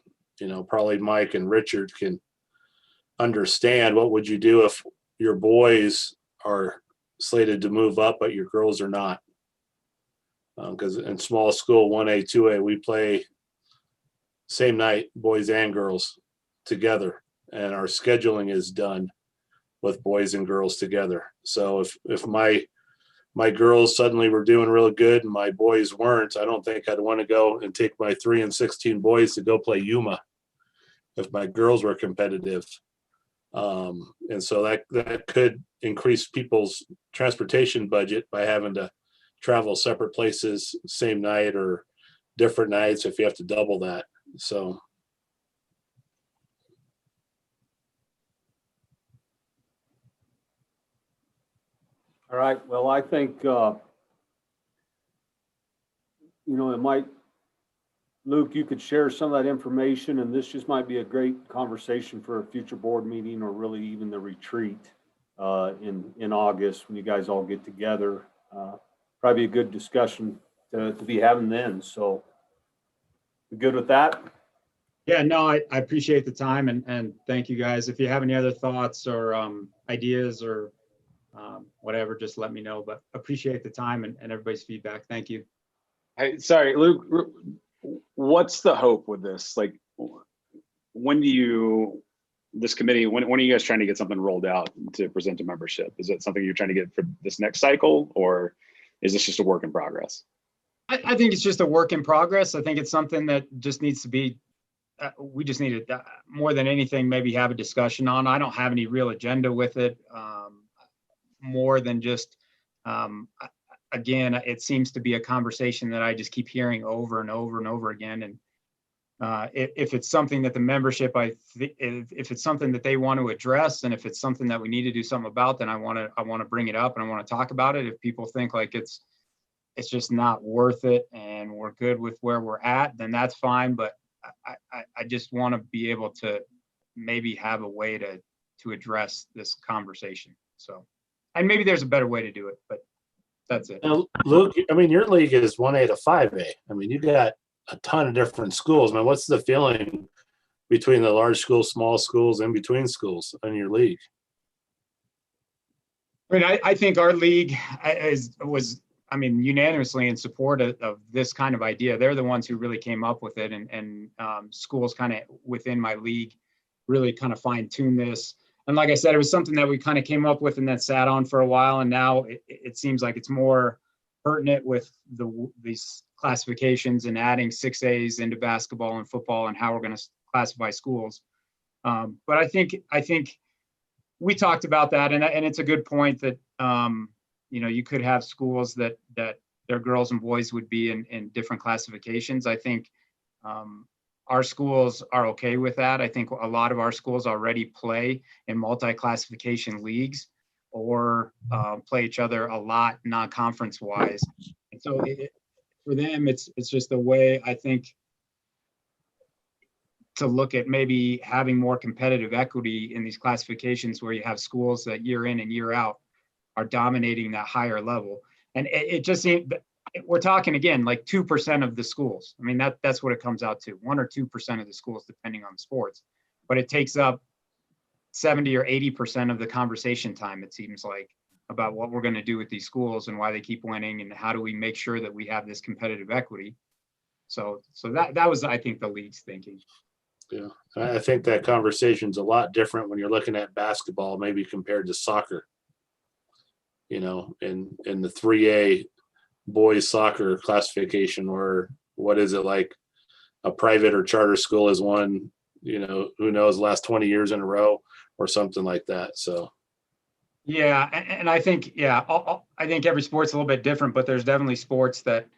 probably Mike and Richard can understand, what would you do if your boys are slated to move up but your girls are not? Because in small school 1A, 2A, we play same night, boys and girls together, and our scheduling is done with boys and girls together. So if my girls suddenly were doing really good and my boys weren't, I don't think I'd want to go and take my 3 and 16 boys to go play Yuma if my girls were competitive. And so that could increase people's transportation budget by having to travel separate places same night or different nights if you have to double that. So All right, well, I think, it might, Luke, you could share some of that information, and this just might be a great conversation for a future board meeting, or really even the retreat in August when you guys all get together. Probably a good discussion to be having then. So you good with that? Yeah, no, I appreciate the time and thank you guys. If you have any other thoughts or ideas or whatever, just let me know, but appreciate the time and everybody's feedback. Thank you. Hey, sorry, Luke, what's the hope with this? Like, when are you guys trying to get something rolled out to present to membership? Is it something you're trying to get for this next cycle, or is this just a work in progress? I think it's just a work in progress. I think it's something that just needs to be, we just need to, more than anything, maybe have a discussion on. I don't have any real agenda with it. More than just, again, it seems to be a conversation that I just keep hearing over and over and over again. And if it's something that the membership, if it's something that they want to address, and if it's something that we need to do something about, then I want to bring it up and I want to talk about it. If people think like it's just not worth it and we're good with where we're at, then that's fine. But I just want to be able to maybe have a way to address this conversation. So, and maybe there's a better way to do it, but that's it. Now, Luke, I mean, your league is 1A to 5A. I mean, you got a ton of different schools. Man, what's the feeling between the large schools, small schools, in between schools in your league? I mean, I think our league was unanimously in support of this kind of idea. They're the ones who really came up with it, and schools kind of within my league really kind of fine-tune this. And like I said, it was something that we kind of came up with and then sat on for a while. And now it seems like it's more pertinent with these classifications and adding 6As into basketball and football and how we're going to classify schools. But I think we talked about that, and it's a good point that, you could have schools that their girls and boys would be in different classifications. I think our schools are okay with that. I think a lot of our schools already play in multi-classification leagues or play each other a lot non-conference wise. And so for them, it's just a way, I think, to look at maybe having more competitive equity in these classifications where you have schools that year in and year out are dominating that higher level. And it just seems, we're talking again, like 2% of the schools. I mean, that's what it comes out to, 1 or 2% of the schools, depending on the sports, but it takes up 70 or 80% of the conversation time, it seems like, about what we're going to do with these schools and why they keep winning and how do we make sure that we have this competitive equity. So that was, I think, the league's thinking. Yeah, I think that conversation's a lot different when you're looking at basketball, maybe compared to soccer. In the 3A boys soccer classification, or what is it, like a private or charter school has won, who knows, last 20 years in a row or something like that. So. Yeah. And I think, I think every sport's a little bit different, but there's definitely sports that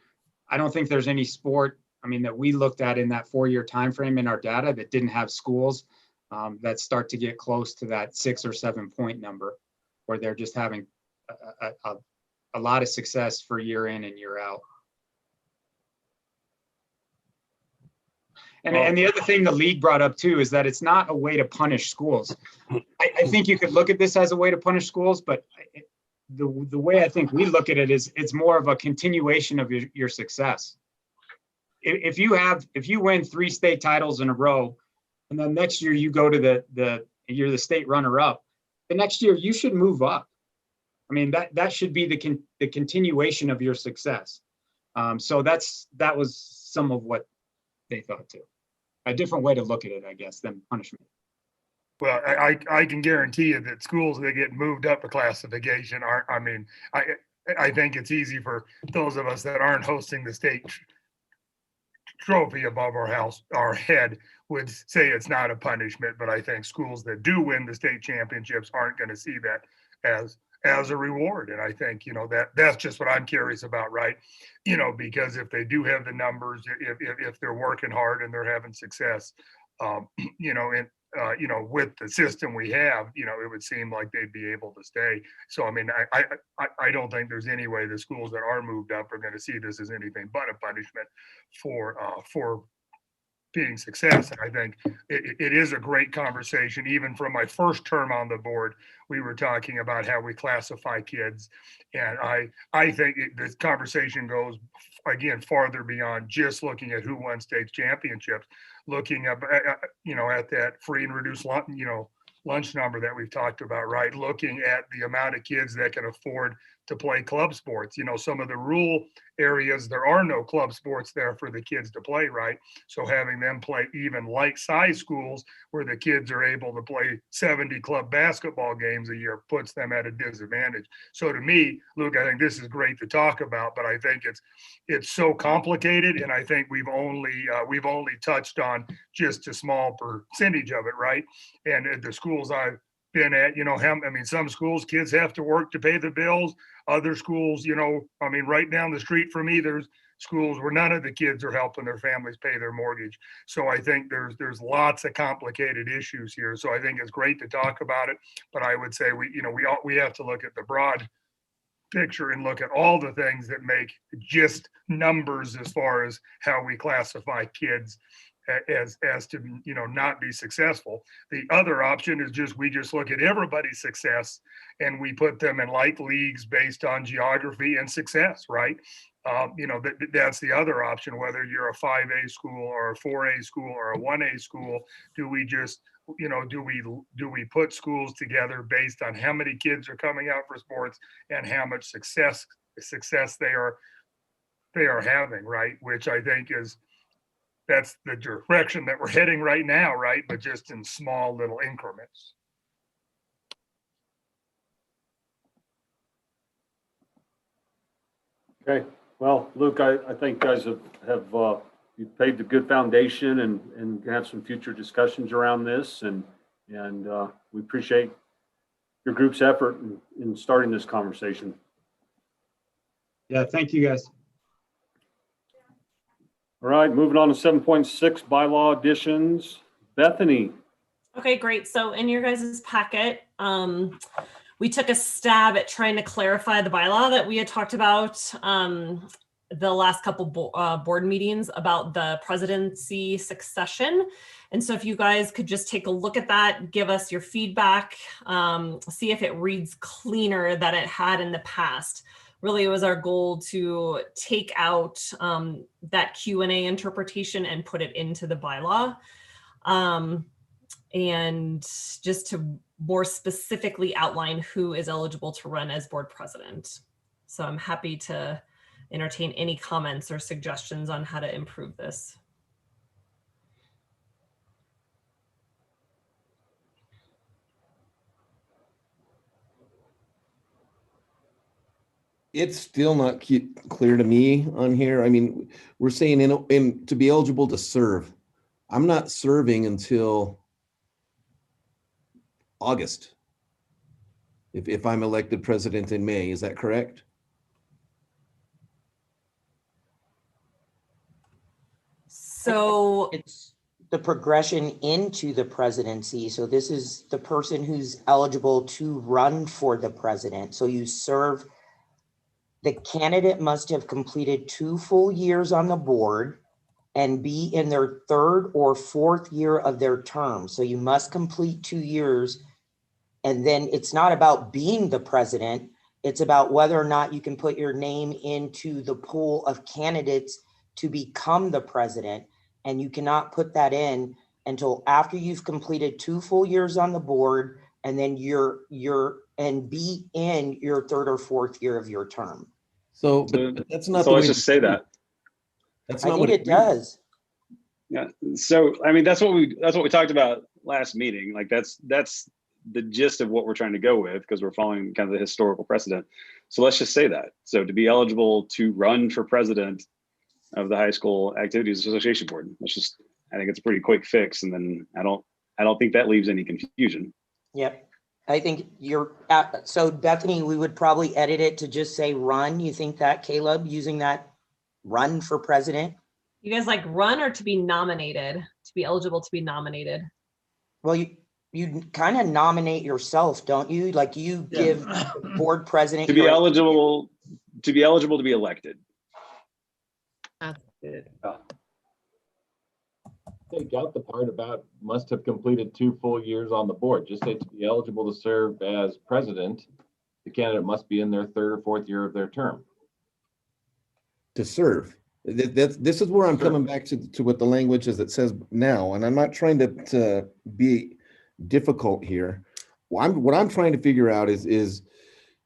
I don't think there's any sport, that we looked at in that 4-year time frame in our data that didn't have schools that start to get close to that 6 or 7 point number where they're just having a lot of success for year in and year out. And the other thing the league brought up too is that it's not a way to punish schools. I think you could look at this as a way to punish schools, but the way I think we look at it is it's more of a continuation of your success. If you win 3 state titles in a row, and then next year you go to you're the state runner-up, the next year you should move up. That should be the continuation of your success. So that was some of what they thought too. A different way to look at it, I guess, than punishment. Well, I can guarantee you that schools that get moved up a classification aren't, I think it's easy for those of us that aren't hosting the state trophy above our head would say it's not a punishment, but I think schools that do win the state championships aren't going to see that as a reward. And I think, that's just what I'm curious about, right? Because if they do have the numbers, if they're working hard and they're having success, with the system we have, it would seem like they'd be able to stay. So, I don't think there's any way the schools that are moved up are going to see this as anything but a punishment for being success. And I think it is a great conversation. Even from my first term on the board, we were talking about how we classify kids. And I think this conversation goes, again, farther beyond just looking at who won state championships, looking at that free and reduced lunch number that we've talked about, right? Looking at the amount of kids that can afford to play club sports. You know, some of the rural areas, there are no club sports there for the kids to play, right? So having them play even like size schools where the kids are able to play 70 club basketball games a year puts them at a disadvantage. So to me, Luke, I think this is great to talk about, but I think it's so complicated, and I think we've only touched on just a small percentage of it, right? And at the schools I've been at, you know, I mean, some schools, kids have to work to pay the bills. Other schools, you know, I mean, right down the street from me, there's schools where none of the kids are helping their families pay their mortgage. So I think there's lots of complicated issues here. So I think it's great to talk about it, but I would say we have to look at the broad picture and look at all the things that make just numbers as far as how we classify kids as to, you know, not be successful. The other option is we just look at everybody's success and we put them in like leagues based on geography and success, right? You know, that's the other option, whether you're a 5A school or a 4A school or a 1A school. Do we just, you know, do we put schools together based on how many kids are coming out for sports and how much success they are having, right? Which I think that's the direction that we're heading right now, right? But just in small little increments. Okay, well, Luke, I think guys have you've paved a good foundation and have some future discussions around this, and we appreciate your group's effort in starting this conversation. Yeah, thank you guys. All right, moving on to 7.6 bylaw additions. Bethany. Okay, great. So in your guys' packet, we took a stab at trying to clarify the bylaw that we had talked about the last couple board meetings about the presidency succession. And so if you guys could just take a look at that, give us your feedback, see if it reads cleaner than it had in the past. Really, it was our goal to take out that Q&A interpretation and put it into the bylaw. And just to more specifically outline who is eligible to run as board president. So I'm happy to entertain any comments or suggestions on how to improve this. It's still not clear to me on here. I mean, we're saying in to be eligible to serve. I'm not serving until August. If I'm elected president in May, is that correct? So it's the progression into the presidency. So this is the person who's eligible to run for the president. So you serve. The candidate must have completed 2 full years on the board and be in their 3rd or 4th year of their term. So you must complete 2 years. And then it's not about being the president. It's about whether or not you can put your name into the pool of candidates to become the president. And you cannot put that in until after you've completed 2 full years on the board, and then and be in your 3rd or 4th year of your term. So but that's not. So let's just say that. That's not not what it does. Yeah. So I mean, that's what we talked about last meeting. Like that's the gist of what we're trying to go with, because we're following kind of the historical precedent. So let's just say that. So to be eligible to run for president of the High School Activities Association Board, I think it's a pretty quick fix, and then I don't think that leaves any confusion. Yep. I think so Bethany, we would probably edit it to just say run. You think that, Caleb, using that run for president? you guys like run or to be nominated, to be eligible to be nominated? Well, you kind of nominate yourself, don't you? Like you give the board president to be eligible to be elected. That's good. Take out the part about must have completed 2 full years on the board. Just say to be eligible to serve as president, the candidate must be in their 3rd or 4th year of their term. To serve. This is where I'm coming back to what the language is that says now, and I'm not trying to be difficult here. What I'm trying to figure out is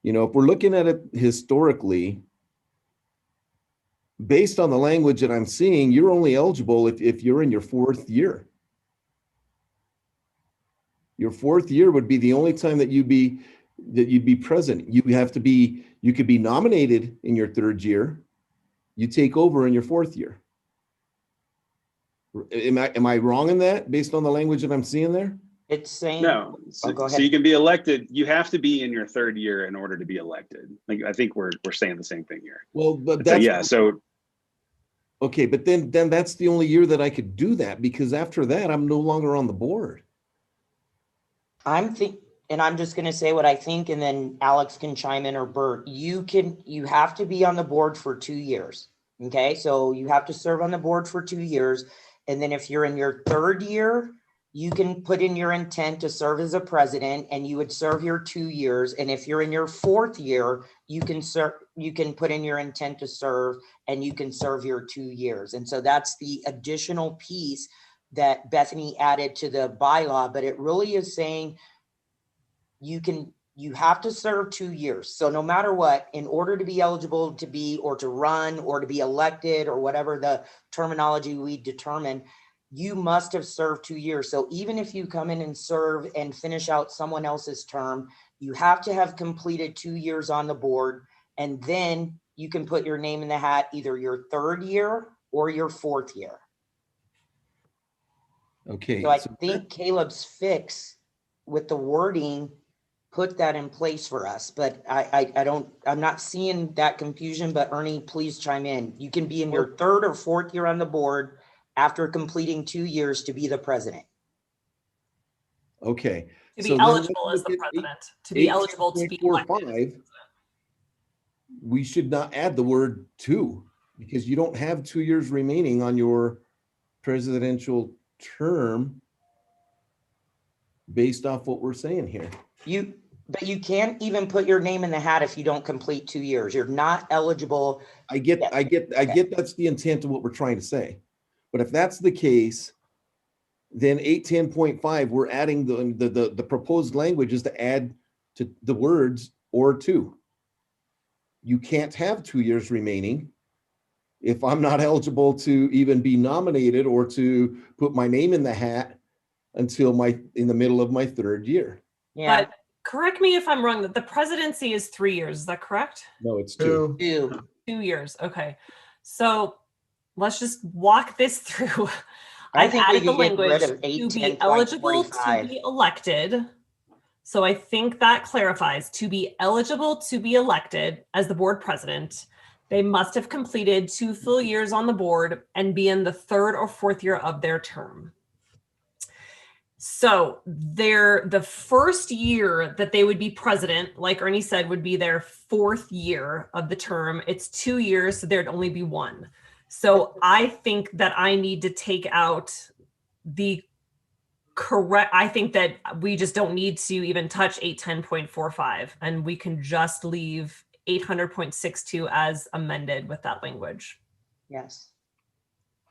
You know, if we're looking at it historically, based on the language that I'm seeing, you're only eligible if you're in your 4th year. Your 4th year would be the only time that you'd be present. You could be nominated in your 3rd year. You take over in your 4th year. Am I wrong in that based on the language that I'm seeing there? It's saying. No, Oh, go so ahead. you can be elected. You have to be in your 3rd year in order to be elected. Like, I think we're saying the same thing here. Well, but So that's yeah. So okay, but then that's the only year that I could do that, because after that I'm no longer on the board. And I'm just gonna say what I think, and then Alex can chime in, or Bert. You have to be on the board for 2 years. Okay, so you have to serve on the board for 2 years. And then if you're in your 3rd year, you can put in your intent to serve as a president, and you would serve your 2 years. And if you're in your 4th year, you can put in your intent to serve, and you can serve your 2 years. And so that's the additional piece that Bethany added to the bylaw, but it really is saying you have to serve 2 years. So no matter what, in order to be eligible to be, or to run, or to be elected, or whatever the terminology we determine, you must have served 2 years. So even if you come in and serve and finish out someone else's term, you have to have completed 2 years on the board, and then you can put your name in the hat either your 3rd year or your 4th year. Okay. So I think Caleb's fix with the wording put that in place for us, but I'm not seeing that confusion, but Ernie, please chime in. You can be in your 3rd or 4th year on the board after completing 2 years to be the president. Okay. To be eligible as the president, to be eligible to be elected. We should not add the word "to," because you don't have 2 years remaining on your presidential term based off what we're saying here. But you can't even put your name in the hat if you don't complete 2 years. You're not eligible. I get that's the intent of what we're trying to say. But if that's the case, then 810.5, we're adding the proposed language is to add to the words "or to." You can't have 2 years remaining if I'm not eligible to even be nominated or to put my name in the hat until in the middle of my 3rd year. Yeah. But correct me if I'm wrong, that the presidency is 3 years. Is that correct? No, it's 2. 2 years. Okay. So let's just walk this through. I I've think we added the could get rid language of to be eligible to 810.45. be elected. So I think that clarifies: to be eligible to be elected as the board president, they must have completed 2 full years on the board and be in the 3rd or 4th year of their term. So the first year that they would be president, like Ernie said, would be their 4th year of the term. It's 2 years, so there'd only be 1. So I think that I need to take out the correct, I think that we just don't need to even touch 810.45, and we can just leave 800.62 as amended with that language. Yes.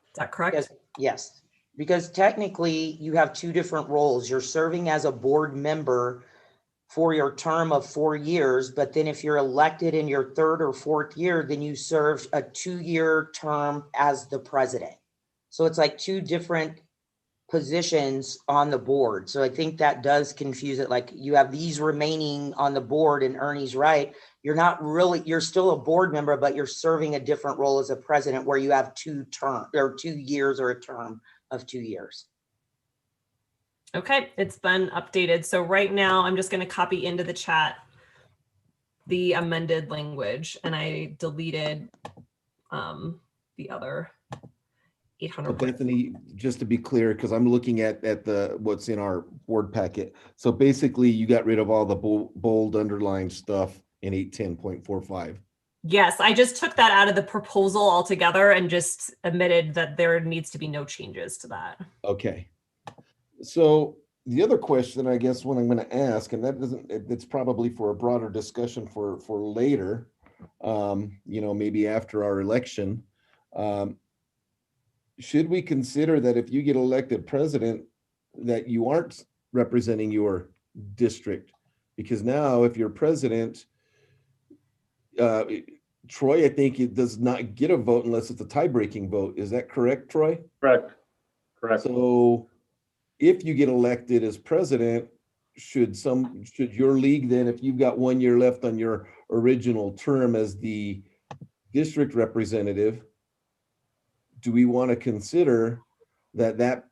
Is that correct? Yes. Because technically you have 2 different roles. You're serving as a board member for your term of 4 years, but then if you're elected in your 3rd or 4th year, then you serve a 2-year term as the president. So it's like 2 different positions on the board. So I think that does confuse it. Like, you have these remaining on the board, and Ernie's right. You're still a board member, but you're serving a different role as a president, where you have 2 terms or 2 years or a term of 2 years. Okay, it's been updated. So right now I'm just going to copy into the chat the amended language, and I deleted the other 800. Bethany, just to be clear, because I'm looking at what's in our board packet. So basically you got rid of all the bold underlined stuff in 810.45. Yes, I just took that out of the proposal altogether and just admitted that there needs to be no changes to that. Okay. So the other question, I guess, what I'm going to ask, and it's probably for a broader discussion for later, maybe after our election, should we consider that if you get elected president, that you aren't representing your district? Because now if you're president, Troy, I think it does not get a vote unless it's a tie-breaking vote. Is that correct, Troy? Correct. Correct. So if you get elected as president, should your league then, if you've got 1 year left on your original term as the district representative, do we want to consider that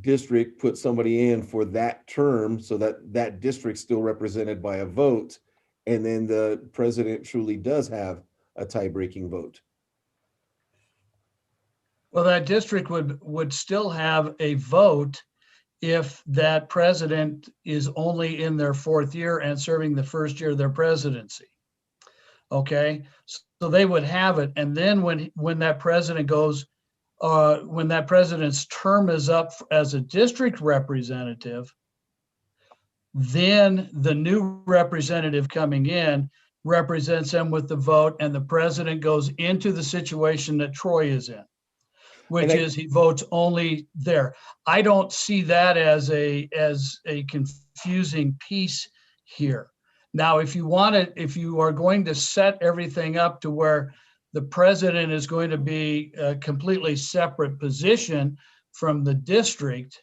district put somebody in for that term so that district's still represented by a vote, and then the president truly does have a tie-breaking vote? Well, that district would still have a vote if that president is only in their 4th year and serving the 1st year of their presidency. Okay, so they would have it. And then when that president goes, when that president's term is up as a district representative, then the new representative coming in represents them with the vote, and the president goes into the situation that Troy is in, which is he votes only there. I don't see that as a confusing piece here. Now, if you are going to set everything up to where the president is going to be a completely separate position from the district,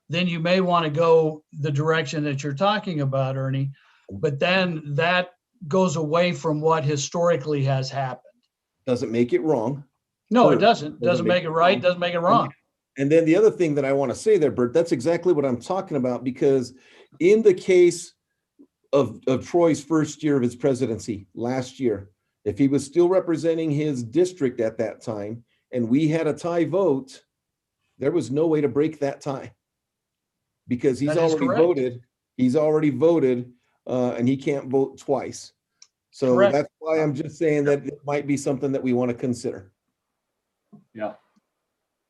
then you may want to go the direction that you're talking about, Ernie. But then that goes away from what historically has happened. Doesn't make it wrong. No, it doesn't. Doesn't make it right, doesn't make it wrong. And then the other thing that I want to say there, Bert, that's exactly what I'm talking about, because in the case of Troy's 1st year of his presidency last year, if he was still representing his district at that time and we had a tie vote, there was no way to break that tie, because he's already voted and he can't vote twice. So Correct. That's why I'm just saying that it might be something that we want to consider. Yeah.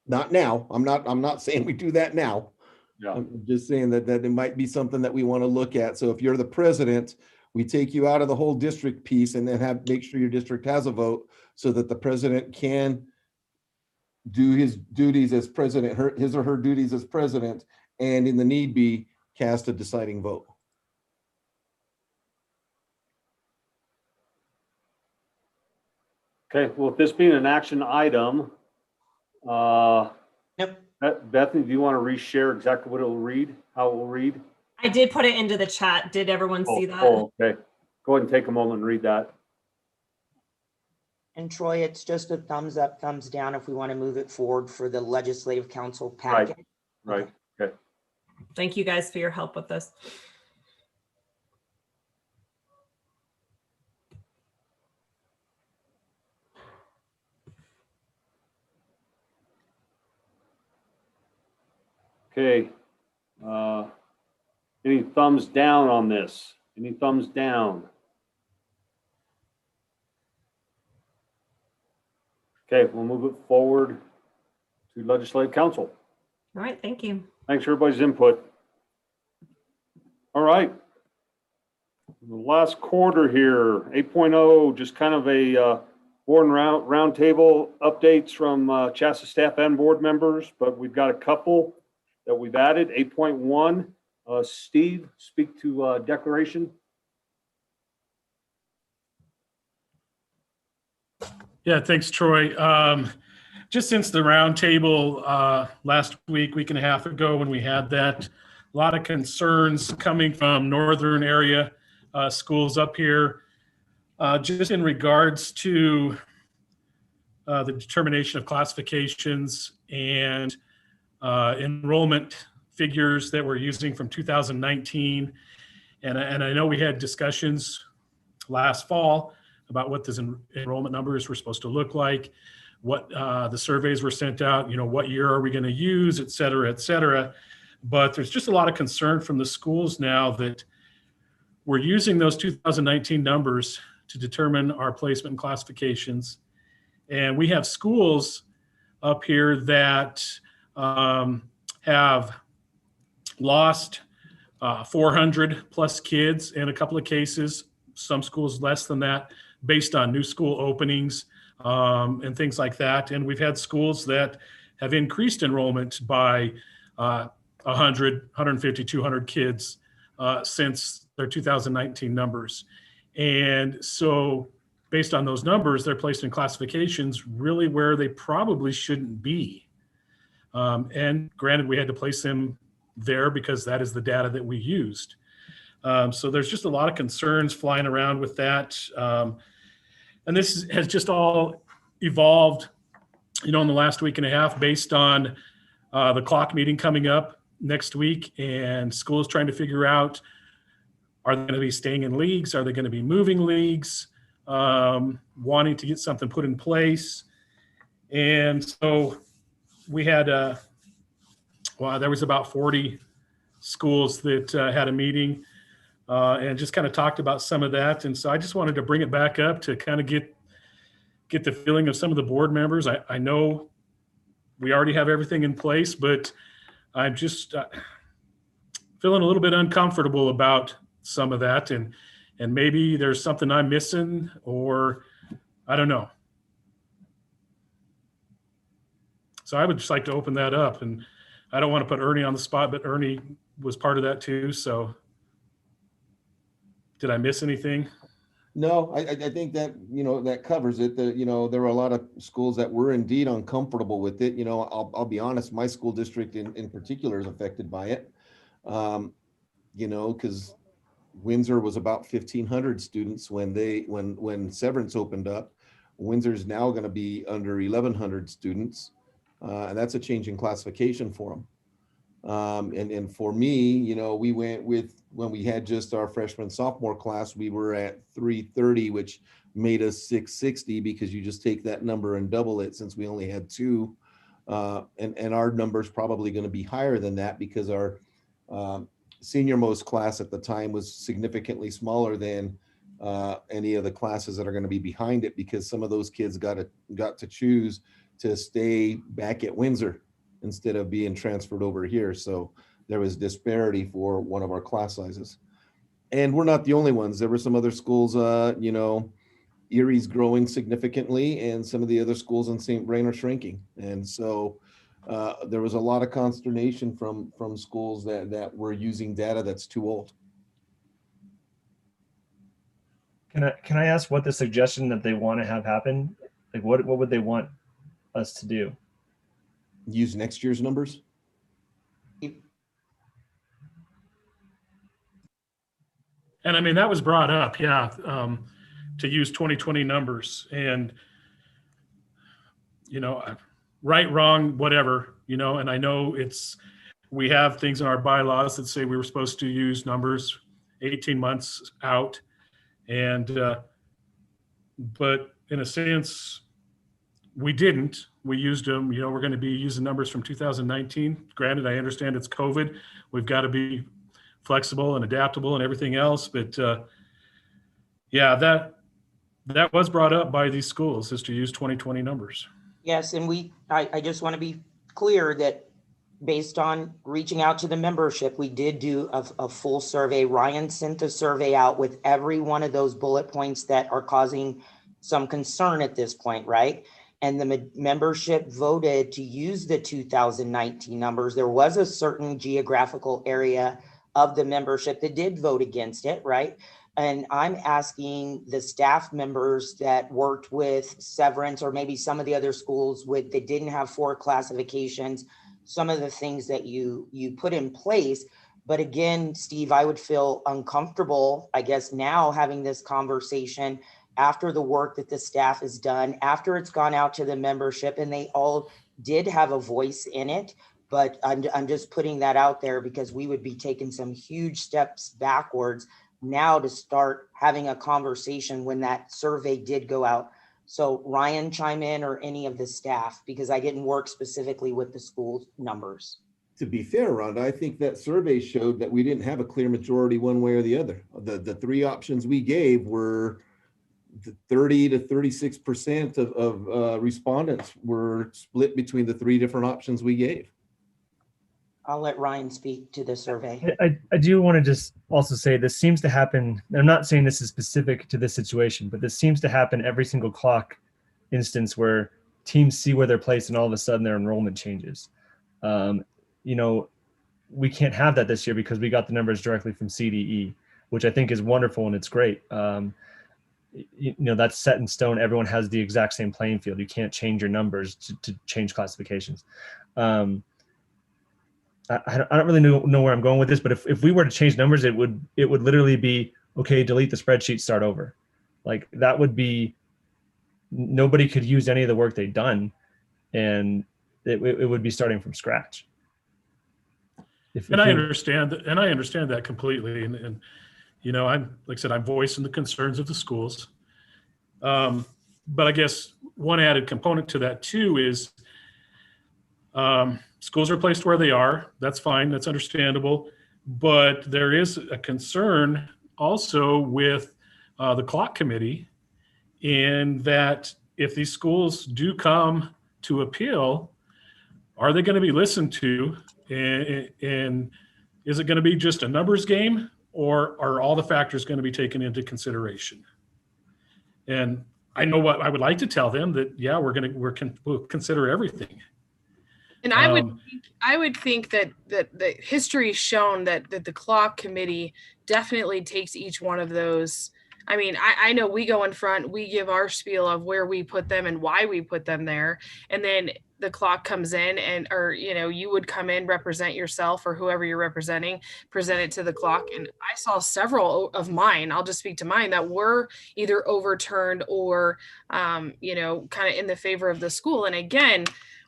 Not now. I'm not saying we do that now. Yeah. I'm just saying that it might be something that we want to look at. So if you're the president, we take you out of the whole district piece and then make sure your district has a vote so that the president can do his duties as president, his or her duties as president, and in the need be cast a deciding vote. Okay, well, with this being an action item, Yep. Bethany, do you want to reshare exactly what it will read, how it will read? I did put it into the chat. Did everyone see that? Oh, okay. Go ahead and take a moment and read that. And Troy, it's just a thumbs up, thumbs down if we want to move it forward for the Legislative Council packet. Right. Okay. Thank you guys for your help with this. Okay. Any thumbs down on this? Any thumbs down? Okay, we'll move it forward to Legislative Council. All right, thank you. Thanks for everybody's input. All right. The last quarter here, 8.0, just kind of a board and roundtable updates from CHSAA staff and board members, but we've got a couple that we've added. 8.1, Steve, speak to declaration. Yeah, thanks, Troy. Just since the roundtable last week and a half ago when we had that, a lot of concerns coming from northern area schools up here, just in regards to the determination of classifications and enrollment figures that we're using from 2019. And I know we had discussions last fall about what those enrollment numbers were supposed to look like, what the surveys were sent out, what year are we going to use, et cetera, et cetera. But there's just a lot of concern from the schools now that we're using those 2019 numbers to determine our placement and classifications. And we have schools up here that have lost 400 plus kids in a couple of cases, some schools less than that, based on new school openings and things like that. And we've had schools that have increased enrollment by 100, 150, 200 kids since their 2019 numbers. And so based on those numbers, they're placed in classifications really where they probably shouldn't be. And granted, we had to place them there because that is the data that we used. So there's just a lot of concerns flying around with that. And this has just all evolved, in the last week and a half based on the clock meeting coming up next week, and schools trying to figure out, are they going to be staying in leagues? Are they going to be moving leagues? Wanting to get something put in place. And so we had, there was about 40 schools that had a meeting and just kind of talked about some of that. And so I just wanted to bring it back up to kind of get the feeling of some of the board members. I know we already have everything in place, but I'm just feeling a little bit uncomfortable about some of that, and maybe there's something I'm missing, or I don't know. So I would just like to open that up, and I don't want to put Ernie on the spot, but Ernie was part of that too. So did I miss anything? No, I think that, that covers it. There were a lot of schools that were indeed uncomfortable with it. I'll be honest, my school district in particular is affected by it. Because Windsor was about 1,500 students when Severance opened up. Windsor's now going to be under 1,100 students, and that's a change in classification for them. And for me, we went with, when we had just our freshman sophomore class, we were at 330, which made us 660, because you just take that number and double it, since we only had 2. And our number's probably going to be higher than that, because our senior most class at the time was significantly smaller than any of the classes that are going to be behind it, because some of those kids got to choose to stay back at Windsor instead of being transferred over here. So there was disparity for one of our class sizes. And we're not the only ones. There were some other schools, Erie's growing significantly, and some of the other schools in St. Vrain are shrinking. And so there was a lot of consternation from schools that were using data that's too old. Can I ask what the suggestion that they want to have happen? Like what would they want us to do? Use next year's numbers? And I mean, that was brought up, yeah, to use 2020 numbers, and, right, wrong, whatever, and I know we have things in our bylaws that say we were supposed to use numbers 18 months out. And, but in a sense, we didn't. We used them, we're going to be using numbers from 2019. Granted, I understand it's COVID. We've got to be flexible and adaptable and everything else. But yeah, that was brought up by these schools, is to use 2020 numbers. Yes, and I just want to be clear that based on reaching out to the membership, we did do a full survey. Ryan sent a survey out with every one of those bullet points that are causing some concern at this point, right? And the membership voted to use the 2019 numbers. There was a certain geographical area of the membership that did vote against it, right? And I'm asking the staff members that worked with Severance, or maybe some of the other schools that didn't have 4 classifications, some of the things that you put in place. But again, Steve, I would feel uncomfortable, I guess, now having this conversation after the work that the staff has done, after it's gone out to the membership, and they all did have a voice in it. But I'm just putting that out there, because we would be taking some huge steps backwards now to start having a conversation when that survey did go out. So Ryan, chime in, or any of the staff, because I didn't work specifically with the school numbers. To be fair, Rhonda, I think that survey showed that we didn't have a clear majority one way or the other. The 3 options we gave were 30 to 36% of respondents were split between the 3 different options we gave. I'll let Ryan speak to the survey. I do want to just also say this seems to happen. I'm not saying this is specific to this situation, but this seems to happen every single clock instance where teams see where they're placed and all of a sudden their enrollment changes. We can't have that this year because we got the numbers directly from CDE, which I think is wonderful and it's great. that's set in stone. Everyone has the exact same playing field. You can't change your numbers to change classifications. I don't really know where I'm going with this, but if we were to change numbers, it would literally be, okay, delete the spreadsheet, start over. Like that would be, nobody could use any of the work they've done, and it would be starting from scratch. I understand that completely. And I'm, like I said, I'm voicing the concerns of the schools. But I guess one added component to that too is schools are placed where they are. That's fine. That's understandable. But there is a concern also with the clock committee, in that if these schools do come to appeal, are they going to be listened to? And is it going to be just a numbers game, or are all the factors going to be taken into consideration? And I know what I would like to tell them, that, yeah, we'll consider everything. And I would think that history's shown that the clock committee definitely takes each one of those. I mean, I know we go in front, we give our spiel of where we put them and why we put them there. And then the clock comes in or you would come in, represent yourself or whoever you're representing, present it to the clock. And I saw several of mine, I'll just speak to mine, that were either overturned or, kind of in the favor of the school. And again,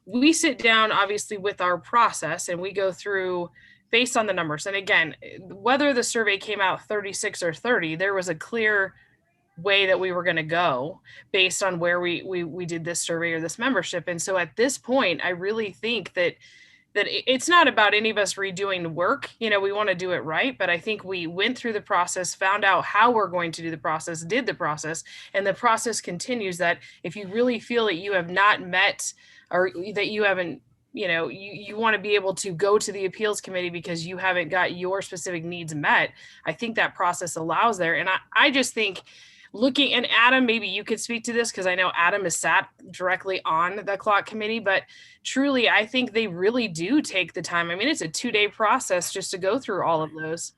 we sit down obviously with our process and we go through based on the numbers. And again, whether the survey came out 36 or 30, there was a clear way that we were going to go based on where we did this survey or this membership. And so at this point, I really think that it's not about any of us redoing the work. We want to do it right. But I think we went through the process, found out how we're going to do the process, did the process, and the process continues. That if you really feel that you have not met or that you haven't, you want to be able to go to the appeals committee because you haven't got your specific needs met, I think that process allows there. And I just think looking, and Adam, maybe you could speak to this because I know Adam is sat directly on the clock committee, but truly, I think they really do take the time. I mean, it's a 2-day process just to go through all of those.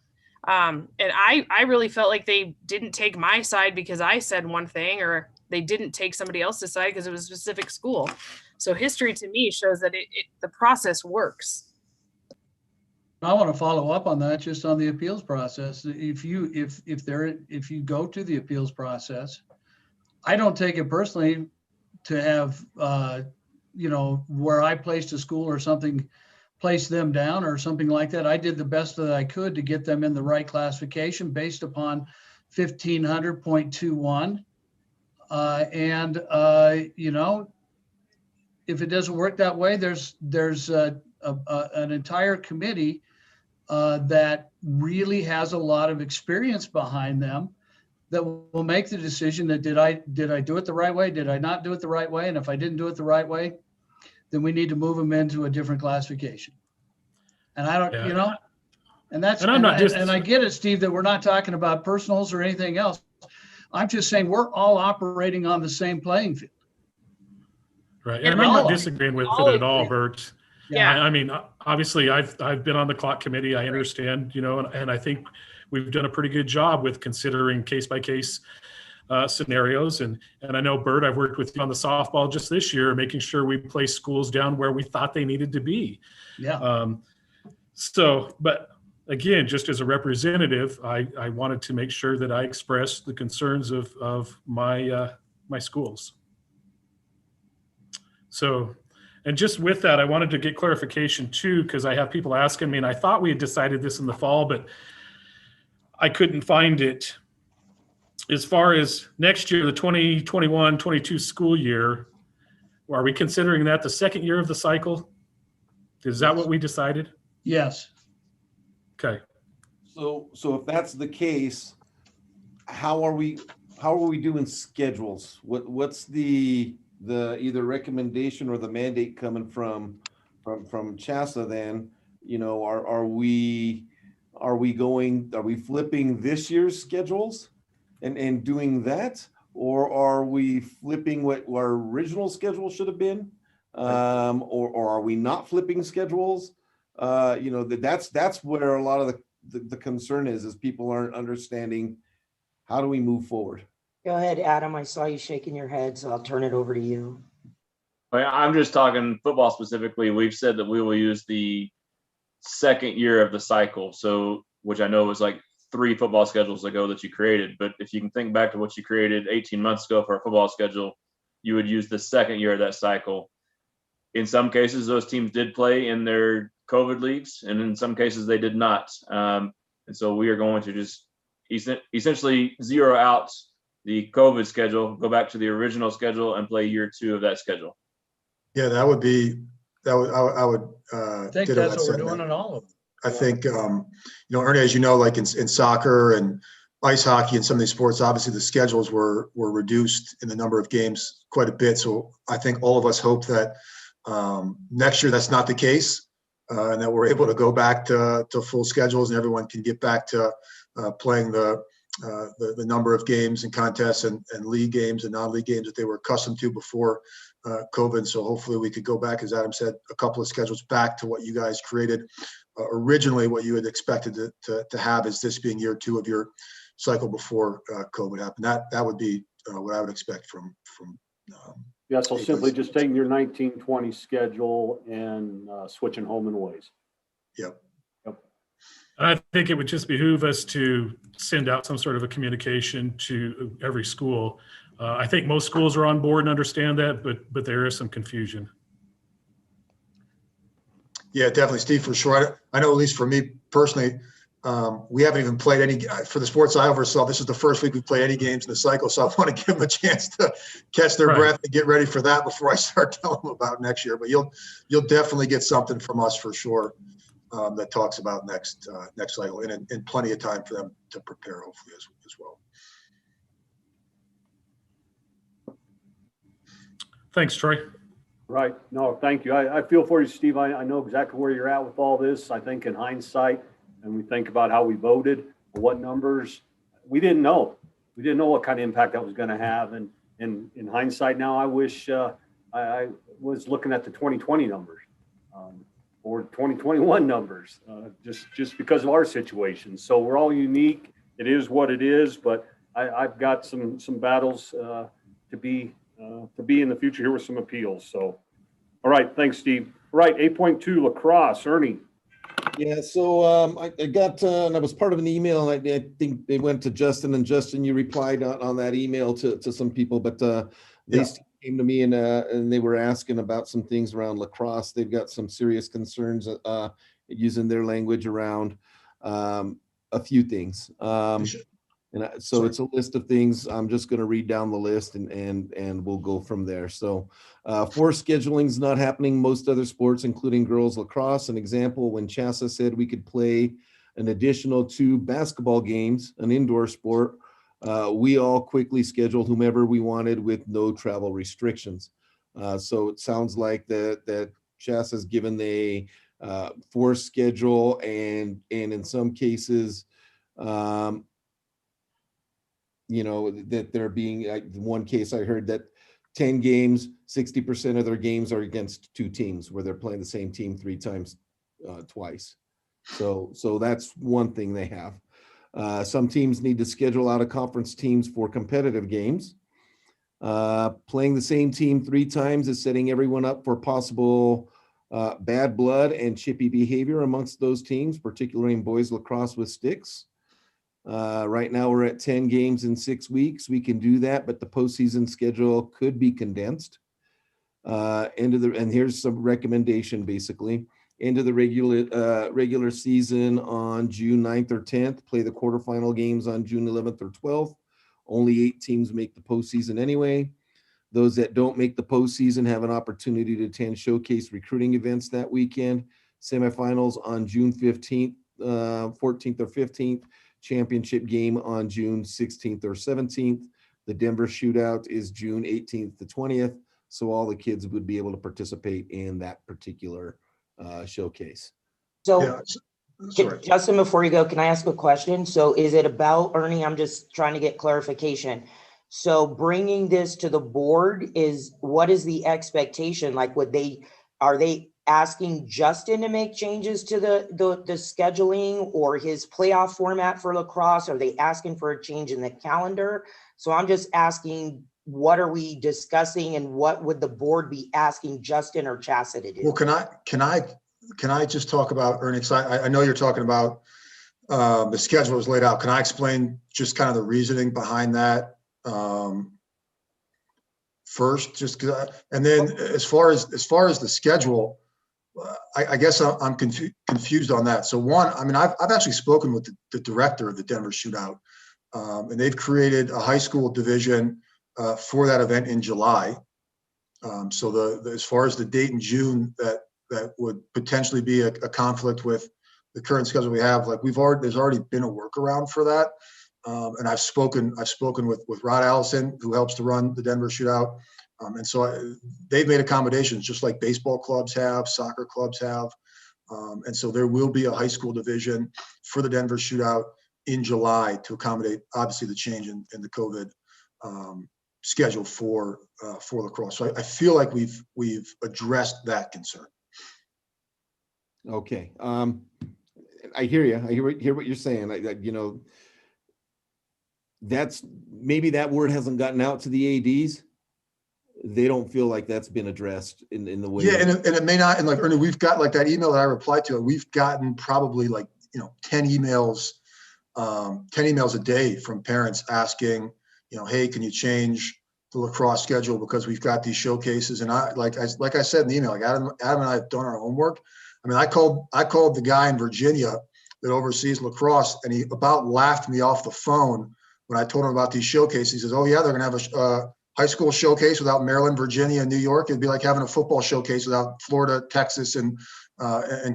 And I really felt like they didn't take my side because I said one thing, or they didn't take somebody else's side because it was a specific school. So history to me shows that the process works. I want to follow up on that, just on the appeals process. If you go to the appeals process, I don't take it personally to have, where I placed a school or something, place them down or something like that. I did the best that I could to get them in the right classification based upon 1500.21. If it doesn't work that way, there's an entire committee that really has a lot of experience behind them that will make the decision that did I do it the right way? Did I not do it the right way? And if I didn't do it the right way, then we need to move them into a different classification. And I don't, and that's, and I get it, Steve, that we're not talking about personals or anything else. I'm just saying we're all operating on the same playing field. Right. And I'm not disagreeing with it at all, Bert. Yeah. I mean, obviously I've been on the clock committee. I understand, and I think we've done a pretty good job with considering case by case scenarios. And I know, Bert, I've worked with you on the softball just this year, making sure we place schools down where we thought they needed to be. Yeah. But again, just as a representative, I wanted to make sure that I expressed the concerns of my schools. So, and just with that, I wanted to get clarification too, because I have people asking me, and I thought we had decided this in the fall, but I couldn't find it. As far as next year, the 2021-22 school year, are we considering that the second year of the cycle? Is that what we decided? Yes. Okay. So if that's the case, how are we doing schedules? What's the either recommendation or the mandate coming from CHSAA then? Are we flipping this year's schedules and doing that, or are we flipping what our original schedule should have been, or are we not flipping schedules? That's where a lot of the concern is people aren't understanding how do we move forward. Go ahead, Adam. I saw you shaking your head, so I'll turn it over to you. I'm just talking football specifically. We've said that we will use the second year of the cycle. So, which I know was like 3 football schedules ago that you created. But if you can think back to what you created 18 months ago for a football schedule, you would use the second year of that cycle. In some cases, those teams did play in their COVID leagues, and in some cases they did not. And so we are going to just essentially zero out the COVID schedule, go back to the original schedule, and play year 2 of that schedule. Yeah, I would I think ditto that's that what we're sentiment. doing in all of them. I think, Ernie, as you know, like in soccer and ice hockey and some of these sports, obviously the schedules were reduced in the number of games quite a bit. So I think all of us hope that next year that's not the case, and that we're able to go back to full schedules and everyone can get back to playing the number of games and contests and league games and non-league games that they were accustomed to before COVID. So hopefully we could go back, as Adam said, a couple of schedules back to what you guys created originally. What you had expected to have is this being year 2 of your cycle before COVID happened. That would be what I would expect from. Yeah, so simply just taking your 19-20 schedule and switching home and aways. Yep. I think it would just behoove us to send out some sort of a communication to every school. I think most schools are on board and understand that, but there is some confusion. Yeah, definitely, Steve, for sure. I know, at least for me personally, we haven't even played any for the sports I oversaw. This is the first week we've played any games in the cycle, so I want to give them a chance to catch their breath and get ready for that before I start telling them about next year. But you'll definitely get something from us for sure that talks about next cycle, and plenty of time for them to prepare, hopefully as well. Thanks, Troy. Right. No, thank you. I feel for you, Steve. I know exactly where you're at with all this. I think in hindsight, and we think about how we voted, what numbers, we didn't know. We didn't know what kind of impact that was going to have. And in hindsight now, I wish I was looking at the 2020 numbers or 2021 numbers, just because of our situation. So we're all unique. It is what it is, but I've got some battles to be in the future here with some appeals. So, all right. Thanks, Steve. All right. 8.2 lacrosse, Ernie. Yeah, so I got, and I was part of an email. I think they went to Justin, and Justin, you replied on that email to some people, but they came to me and they were asking about some things around lacrosse. They've got some serious concerns using their language around a few things. So it's a list of things. I'm just going to read down the list and we'll go from there. So forced scheduling is not happening in most other sports, including girls lacrosse. An example, when CHSAA said we could play an additional 2 basketball games, an indoor sport, we all quickly scheduled whomever we wanted with no travel restrictions. So it sounds like that CHSAA has given a forced schedule, and in some cases, that they're being, one case I heard that 10 games, 60% of their games are against 2 teams where they're playing the same team 3 times twice. So that's one thing they have. Some teams need to schedule out of conference teams for competitive games. Playing the same team 3 times is setting everyone up for possible bad blood and chippy behavior amongst those teams, particularly in boys lacrosse with sticks. Right now we're at 10 games in 6 weeks. We can do that, but the postseason schedule could be condensed. And here's some recommendation, basically. End of the regular season on June 9th or 10th. Play the quarterfinal games on June 11th or 12th. Only 8 teams make the postseason anyway. Those that don't make the postseason have an opportunity to attend showcase recruiting events that weekend. Semifinals on June 15th, 14th or 15th. Championship game on June 16th or 17th. The Denver shootout is June 18th to 20th. So all the kids would be able to participate in that particular showcase. So Justin, before you go, can I ask a question? So is it about, Ernie, I'm just trying to get clarification. So bringing this to the board what is the expectation? Like, are they asking Justin to make changes to the scheduling or his playoff format for lacrosse? Are they asking for a change in the calendar? So I'm just asking, what are we discussing and what would the board be asking Justin or CHSAA to do? Well, can I just talk about earnings? I know you're talking about the schedule was laid out. Can I explain just kind of the reasoning behind that first? Just and then as far as the schedule, I guess I'm confused on that. So one, I mean, I've actually spoken with the director of the Denver Shootout, and they've created a high school division for that event in July. So as far as the date in June that would potentially be a conflict with the current schedule we have, like there's already been a workaround for that. And I've spoken with Rod Allison, who helps to run the Denver Shootout. And so they've made accommodations just like baseball clubs have, soccer clubs have. And so there will be a high school division for the Denver Shootout in July to accommodate obviously the change in the COVID schedule for lacrosse. So I feel like we've addressed that concern. Okay. I hear you. I hear what you're saying. That's maybe that word hasn't gotten out to the ADs. They don't feel like that's been addressed in the way. Yeah, and it may not. And like Ernie, we've got like that email that I replied to. We've gotten probably like 10 emails a day from parents asking, hey, can you change the lacrosse schedule because we've got these showcases. And like I said in the email, like Adam and I have done our homework. I mean, I called the guy in Virginia that oversees lacrosse, and he about laughed me off the phone when I told him about these showcases. He says, "Oh yeah, they're going to have a high school showcase without Maryland, Virginia, and New York. It'd be like having a football showcase without Florida, Texas, and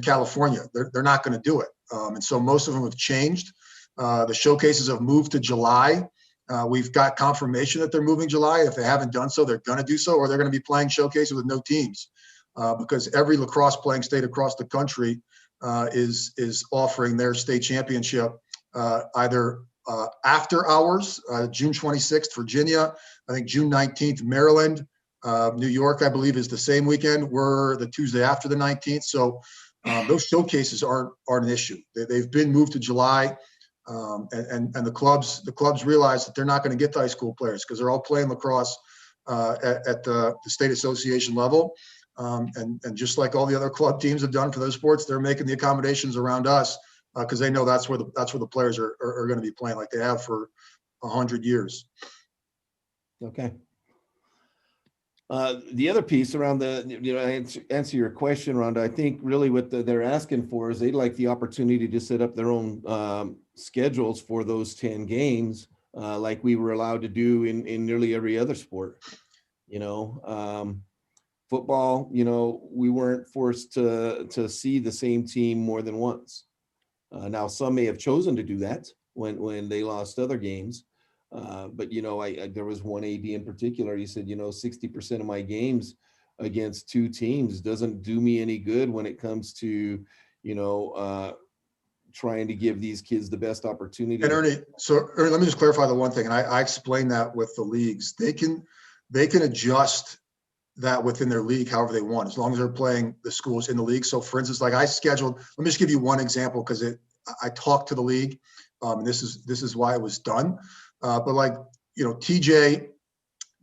California. They're not going to do it." And so most of them have changed. The showcases have moved to July. We've got confirmation that they're moving July. If they haven't done so, they're going to do so, or they're going to be playing showcases with no teams, because every lacrosse playing state across the country is offering their state championship either after hours, June 26th, Virginia, I think June 19th, Maryland, New York, I believe, is the same weekend. We're the Tuesday after the 19th. So those showcases aren't an issue. They've been moved to July. And the clubs realize that they're not going to get the high school players because they're all playing lacrosse at the state association level. And just like all the other club teams have done for those sports, they're making the accommodations around us because they know that's where the players are going to be playing, like they have for 100 years. Okay. The other piece around answer your question, Rhonda, I think really what they're asking for is they'd like the opportunity to set up their own schedules for those 10 games, like we were allowed to do in nearly every other sport. Football, we weren't forced to see the same team more than once. Now some may have chosen to do that when they lost other games. But there was one AD in particular. He said, 60% of my games against two teams doesn't do me any good when it comes to, trying to give these kids the best opportunity. And Ernie, let me just clarify the one thing. And I explained that with the leagues. They can adjust that within their league however they want, as long as they're playing the schools in the league. So for instance, like I scheduled, let me just give you one example because I talked to the league. And this is why it was done. But like, TJ,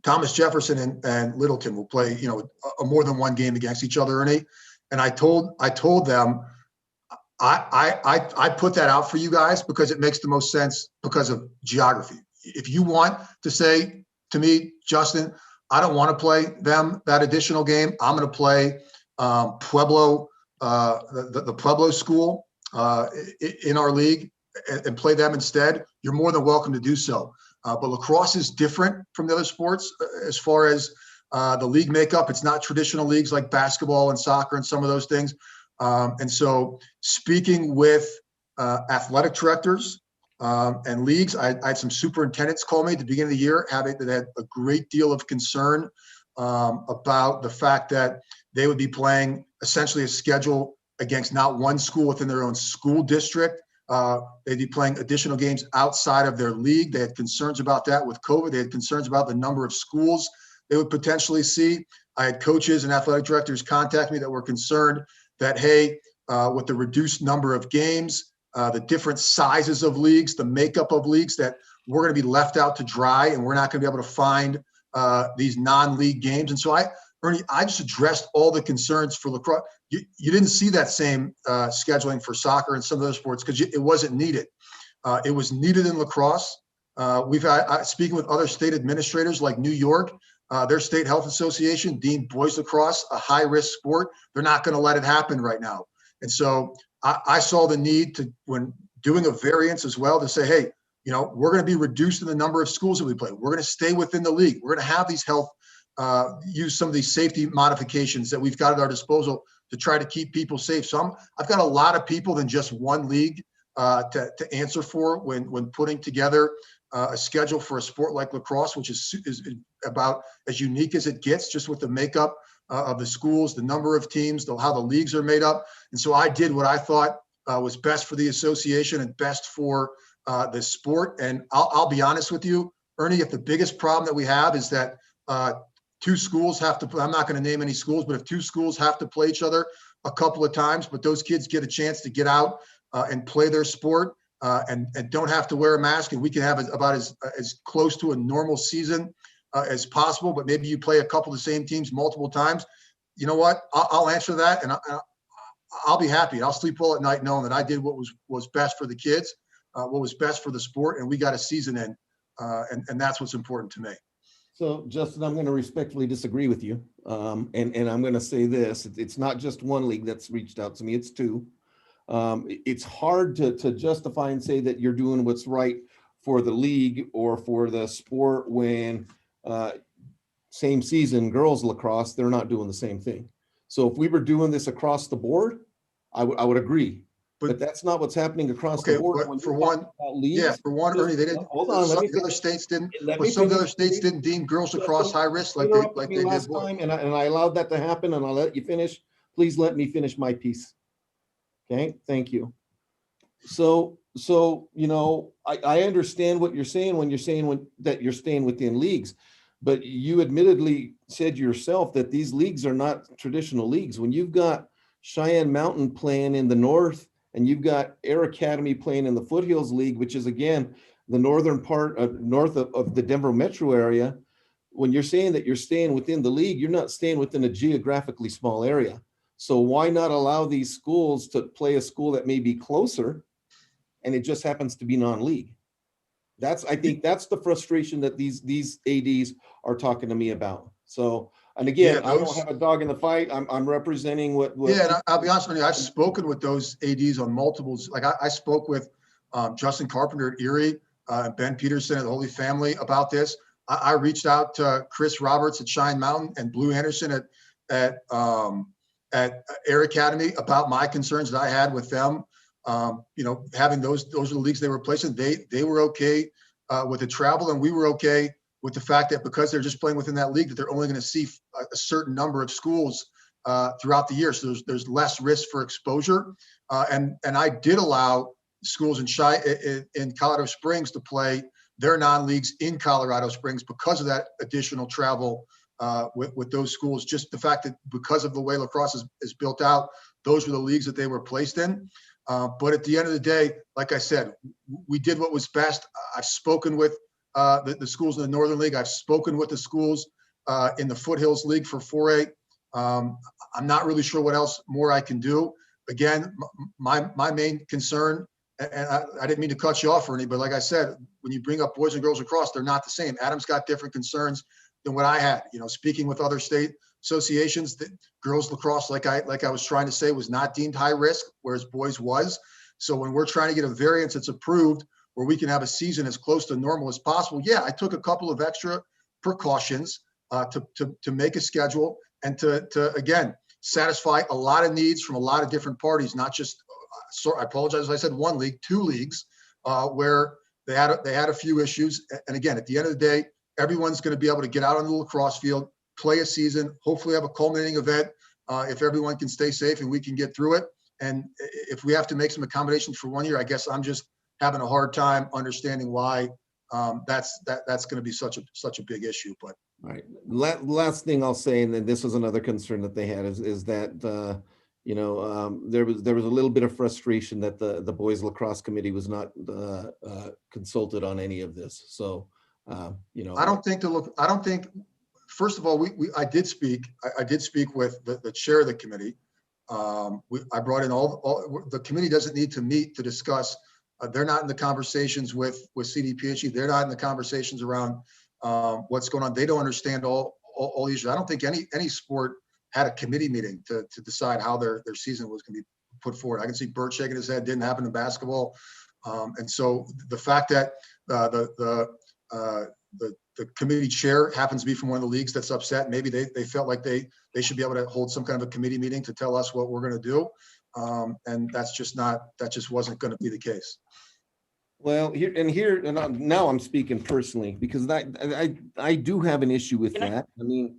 Thomas Jefferson and Littleton will play, a more than one game against each other, Ernie. And I told them, I put that out for you guys because it makes the most sense because of geography. If you want to say to me, Justin, I don't want to play them that additional game, I'm going to play Pueblo, the Pueblo school in our league and play them instead, you're more than welcome to do so. But lacrosse is different from the other sports as far as the league makeup. It's not traditional leagues like basketball and soccer and some of those things. And so speaking with athletic directors and leagues, I had some superintendents call me at the beginning of the year that had a great deal of concern about the fact that they would be playing essentially a schedule against not one school within their own school district. They'd be playing additional games outside of their league. They had concerns about that with COVID. They had concerns about the number of schools they would potentially see. I had coaches and athletic directors contact me that were concerned that, hey, with the reduced number of games, the different sizes of leagues, the makeup of leagues, that we're going to be left out to dry and we're not going to be able to find these non-league games. And so Ernie, I just addressed all the concerns for lacrosse. You didn't see that same scheduling for soccer and some other sports because it wasn't needed. It was needed in lacrosse. We've had, speaking with other state administrators like New York, their state health association deemed boys lacrosse a high-risk sport. They're not going to let it happen right now. And so I saw the need to, when doing a variance as well, to say, hey, we're going to be reducing the number of schools that we play. We're going to stay within the league. We're going to have these health, use some of these safety modifications that we've got at our disposal to try to keep people safe. So I've got a lot of people than just one league to answer for when putting together a schedule for a sport like lacrosse, which is about as unique as it gets, just with the makeup of the schools, the number of teams, how the leagues are made up. And so I did what I thought was best for the association and best for the sport. And I'll be honest with you, Ernie, if the biggest problem that we have is that two schools have to, I'm not going to name any schools, but if two schools have to play each other a couple of times, but those kids get a chance to get out and play their sport and don't have to wear a mask, and we can have about as close to a normal season as possible, but maybe you play a couple of the same teams multiple times. You know what? I'll answer that, and I'll be happy. I'll sleep well at night knowing that I did what was best for the kids, what was best for the sport, and we got a season in, and that's what's important to me. So Justin, I'm going to respectfully disagree with you. And I'm going to say this, it's not just one league that's reached out to me, it's two. It's hard to justify and say that you're doing what's right for the league or for the sport when same season girls lacrosse, they're not doing the same thing. So if we were doing this across the board, I would agree. But that's not what's happening across the board. For one, Ernie, they didn't. Hold on, some of the other states didn't. Some of the other states didn't deem girls lacrosse high risk like they did last time, and I allowed that to happen, and I'll let you finish. Please let me finish my piece. Okay, thank you. So I understand what you're saying when you're saying that you're staying within leagues, but you admittedly said yourself that these leagues are not traditional leagues. When you've got Cheyenne Mountain playing in the north, and you've got Air Academy playing in the Foothills League, which is, again, the northern part north of the Denver metro area. When you're saying that you're staying within the league, you're not staying within a geographically small area. So why not allow these schools to play a school that may be closer and it just happens to be non-league? I think that's the frustration that these ADs are talking to me about. So, and again, I don't have a dog in the fight. I'm representing what. Yeah, and I'll be honest with you. I've spoken with those ADs on multiples. Like I spoke with Justin Carpenter at Erie, Ben Peterson at the Holy Family about this. I reached out to Chris Roberts at Cheyenne Mountain and Blue Anderson at Air Academy about my concerns that I had with them. Having those are the leagues they were placing. They were okay with the travel, and we were okay with the fact that because they're just playing within that league, that they're only going to see a certain number of schools throughout the year. So there's less risk for exposure. And I did allow schools in Colorado Springs to play their non-leagues in Colorado Springs because of that additional travel with those schools. Just the fact that because of the way lacrosse is built out, those were the leagues that they were placed in. But at the end of the day, like I said, we did what was best. I've spoken with the schools in the Northern League. I've spoken with the schools in the Foothills League for 4A. I'm not really sure what else more I can do. Again, my main concern, and I didn't mean to cut you off, Ernie, but like I said, when you bring up boys and girls lacrosse, they're not the same. Adam's got different concerns than what I had. Speaking with other state associations, that girls lacrosse, like I was trying to say, was not deemed high risk, whereas boys was. So when we're trying to get a variance that's approved where we can have a season as close to normal as possible, yeah, I took a couple of extra precautions to make a schedule and to again satisfy a lot of needs from a lot of different parties, not just. So I apologize, I said one league, two leagues, where they had a few issues. And again, at the end of the day, everyone's going to be able to get out on the lacrosse field, play a season, hopefully have a culminating event if everyone can stay safe and we can get through it. And if we have to make some accommodations for 1 year, I guess I'm just having a hard time understanding why that's going to be such a big issue. But all right, last thing I'll say, and then this was another concern that they had is that there was a little bit of frustration that the boys lacrosse committee was not consulted on any of this. So, I don't think, first of all, I did speak with the chair of the committee. I brought in all the committee doesn't need to meet to discuss. They're not in the conversations with CDPHE. They're not in the conversations around what's going on. They don't understand all the issues. I don't think any sport had a committee meeting to decide how their season was going to be put forward. I can see Bert shaking his head. Didn't happen in basketball. And so the fact that the committee chair happens to be from one of the leagues that's upset, maybe they felt like they should be able to hold some kind of a committee meeting to tell us what we're going to do. And that just wasn't going to be the case. Well, now I'm speaking personally, because I do have an issue with that. I mean,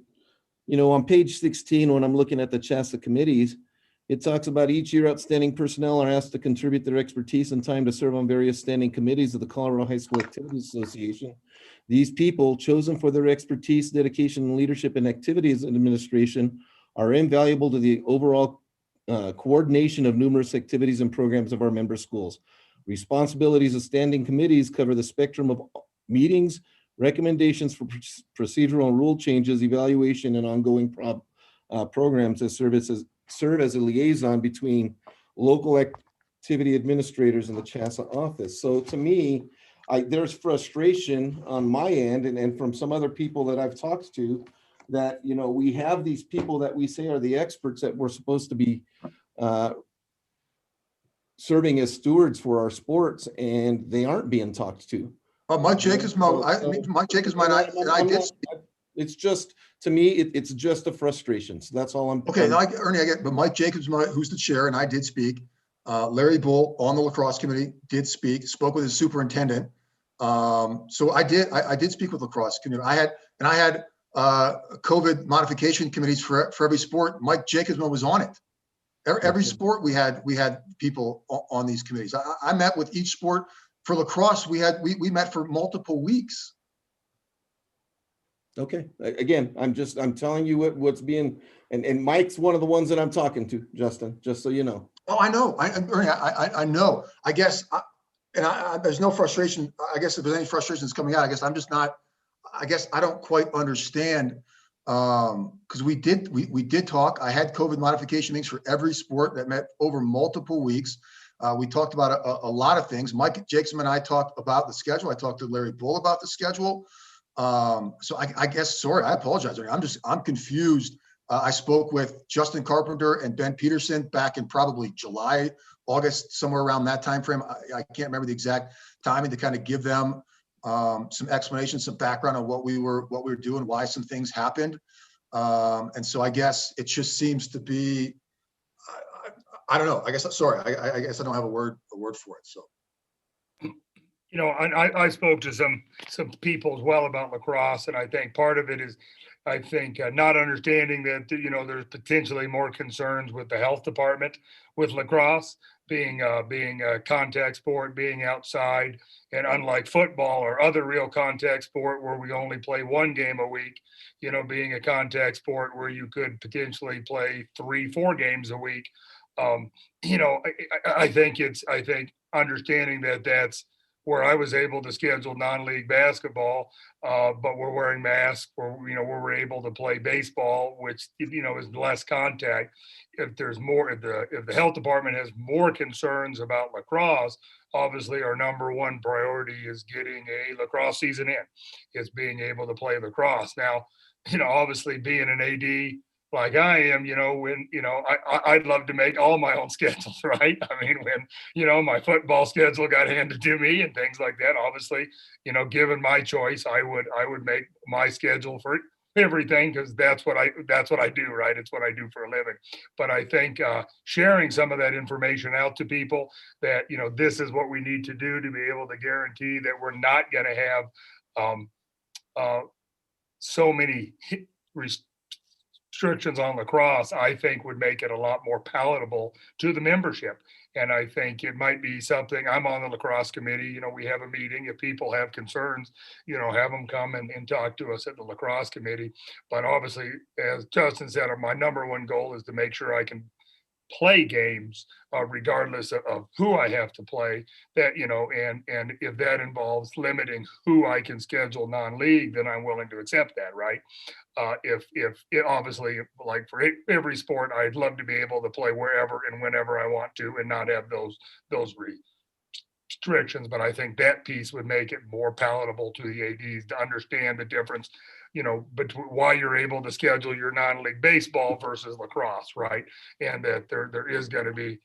on page 16, when I'm looking at the CHSAA committees, it talks about each year outstanding personnel are asked to contribute their expertise and time to serve on various standing committees of the Colorado High School Activities Association. These people, chosen for their expertise, dedication, and leadership in activities administration, are invaluable to the overall coordination of numerous activities and programs of our member schools. Responsibilities of standing committees cover the spectrum of meetings, recommendations for procedural and rule changes, evaluation, and ongoing programs that serve as a liaison between local activity administrators and the CHSAA office. So to me, there's frustration on my end and from some other people that I've talked to that, we have these people that we say are the experts that we're supposed to be serving as stewards for our sports, and they aren't being talked to. Mike Jacobs, Mike Jacobs might not, and I did. It's just, to me, it's just a frustration. So that's all I'm. Okay, Ernie, I get, but Mike Jacobs, who's the chair, and I did speak. Larry Bull on the lacrosse committee did spoke with his superintendent. So I did speak with lacrosse committee. I had COVID modification committees for every sport. Mike Jacobs was on it. Every sport we had people on these committees. I met with each sport. For lacrosse, we met for multiple weeks. Okay. Again, I'm telling you what's being, and Mike's one of the ones that I'm talking to, Justin, just so you know. Oh, I know. I know. I guess, there's no frustration. I guess if there's any frustrations coming out, I guess I'm just not, I guess I don't quite understand. Because we did talk. I had COVID modification meetings for every sport that met over multiple weeks. We talked about a lot of things. Mike Jacobs and I talked about the schedule. I talked to Larry Bull about the schedule. So I guess, sorry, I apologize. I'm confused. I spoke with Justin Carpenter and Ben Peterson back in probably July, August, somewhere around that time frame. I can't remember the exact timing to kind of give them some explanation, some background on what we were doing, why some things happened. And so I guess it just seems to be, I don't know. I guess, sorry, I guess I don't have a word for it. So. I spoke to some people as well about lacrosse, and I think part of it is, not understanding that, there's potentially more concerns with the health department with lacrosse being a contact sport, being outside, and unlike football or other real contact sport where we only play one game a week, being a contact sport where you could potentially play 3-4 games a week. I think understanding that's where I was able to schedule non-league basketball, but we're wearing masks, or we're able to play baseball, which is less contact. If there's more, if the health department has more concerns about lacrosse, obviously our number one priority is getting a lacrosse season in. It's being able to play lacrosse. Now, obviously being an AD like I am, I'd love to make all my own schedules, right? I mean, when, my football schedule got handed to me and things like that, obviously, given my choice, I would make my schedule for everything, because that's what I do, right? It's what I do for a living. But I think sharing some of that information out to people that, this is what we need to do to be able to guarantee that we're not going to have so many restrictions on lacrosse, I think would make it a lot more palatable to the membership. And I think it might be something, I'm on the lacrosse committee, we have a meeting. If people have concerns, have them come and talk to us at the lacrosse committee. But obviously, as Justin said, my number one goal is to make sure I can play games, regardless of who I have to play, that, and if that involves limiting who I can schedule non-league, then I'm willing to accept that, right? If it obviously, like for every sport, I'd love to be able to play wherever and whenever I want to and not have those restrictions. But I think that piece would make it more palatable to the ADs to understand the difference, between why you're able to schedule your non-league baseball versus lacrosse, right? And that there is going to be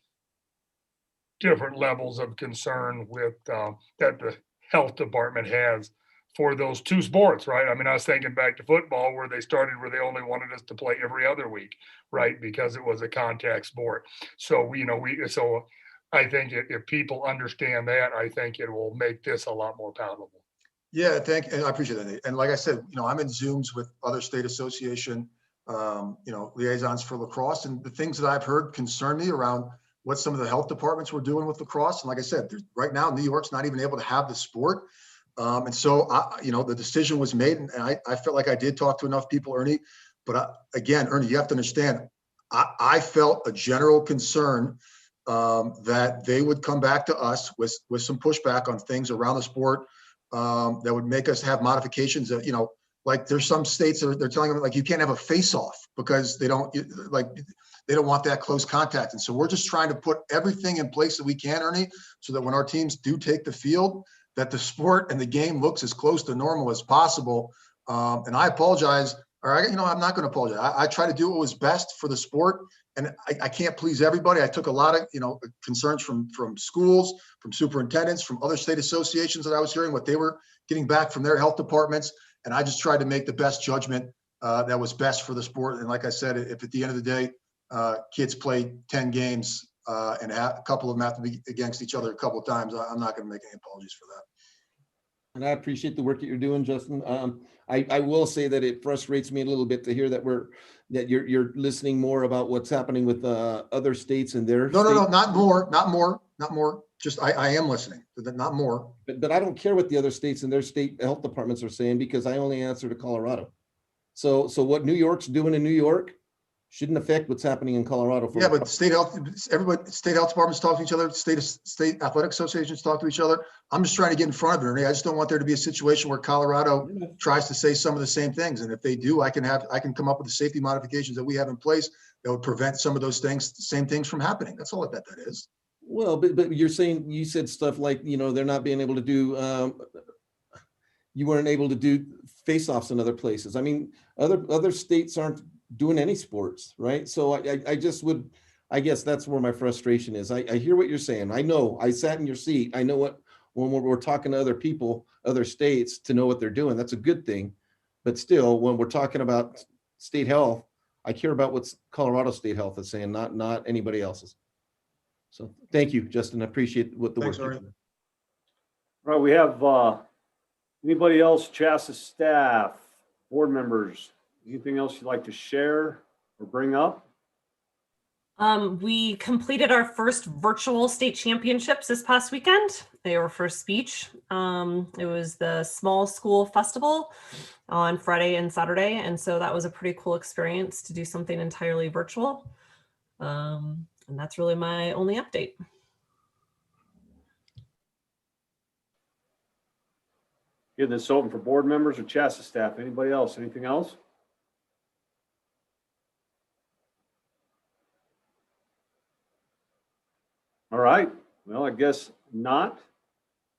different levels of concern with that the health department has for those two sports, right? I mean, I was thinking back to football where they started where they only wanted us to play every other week, right? Because it was a contact sport. So, so I think if people understand that, I think it will make this a lot more palatable. Yeah, and I appreciate that, Nate. And like I said, I'm in Zooms with other state association, liaisons for lacrosse, and the things that I've heard concern me around what some of the health departments were doing with lacrosse. And like I said, right now, New York's not even able to have the sport. And so, the decision was made, and I felt like I did talk to enough people, Ernie. But again, Ernie, you have to understand, I felt a general concern that they would come back to us with some pushback on things around the sport that would make us have modifications of, like there's some states that they're telling them like you can't have a face-off because they don't want that close contact. And so we're just trying to put everything in place that we can, Ernie, so that when our teams do take the field, that the sport and the game looks as close to normal as possible. And I apologize, I'm not going to apologize. I try to do what was best for the sport, and I can't please everybody. I took a lot of, concerns from schools, from superintendents, from other state associations that I was hearing what they were getting back from their health departments. And I just tried to make the best judgment that was best for the sport. And like I said, if at the end of the day, kids play 10 games and a couple of them have to be against each other a couple of times, I'm not going to make any apologies for that. And I appreciate the work that you're doing, Justin. I will say that it frustrates me a little bit to hear that you're listening more about what's happening with other states and their. No, not more. Just I am listening, but not more. But I don't care what the other states and their state health departments are saying, because I only answer to Colorado. So what New York's doing in New York shouldn't affect what's happening in Colorado. Yeah, but state health departments talk to each other, state athletic associations talk to each other. I'm just trying to get in front of it, Ernie. I just don't want there to be a situation where Colorado tries to say some of the same things. And if they do, I can come up with the safety modifications that we have in place that would prevent some of those same things from happening. That's all that is. Well, but you said stuff like, they're not being able to do, you weren't able to do face-offs in other places. I mean, other states aren't doing any sports, right? So I guess that's where my frustration is. I hear what you're saying. I know, I sat in your seat. I know when we're talking to other people, other states, to know what they're doing. That's a good thing. But still, when we're talking about state health, I care about what Colorado State Health is saying, not anybody else's. So thank you, Justin. I appreciate what the work you're doing. All right, we have anybody else, CHSAA staff, board members, anything else you'd like to share or bring up? We completed our first virtual state championships this past weekend. They were for speech. It was the small school festival on Friday and Saturday. And so that was a pretty cool experience to do something entirely virtual. And that's really my only update. Getting this open for board members or CHSAA staff. Anybody else? Anything else? All right. Well, I guess not.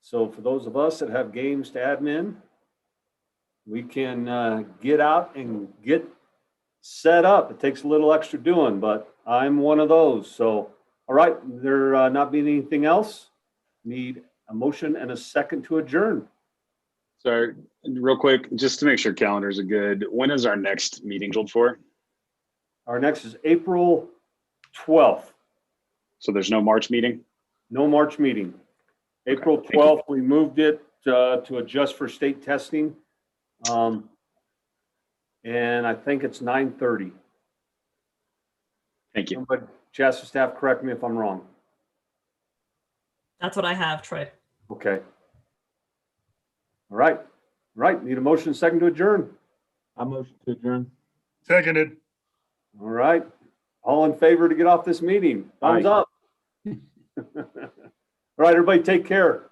So for those of us that have games to admin, we can get out and get set up. It takes a little extra doing, but I'm one of those. So, all right, there not being anything else, need a motion and a second to adjourn. Sorry, real quick, just to make sure calendars are good. When is our next meeting scheduled for? Our next is April 12th. So there's no March meeting? No March meeting. April 12th, we moved it to adjust for state testing. And I think it's 9:30. Thank you. Somebody, CHSAA staff, correct me if I'm wrong. That's what I have, Troy. Okay. All right. Right. Need a motion second to adjourn. I motion to adjourn. Seconded. All right. All in favor to get off this meeting? Thumbs up. All right, everybody take care.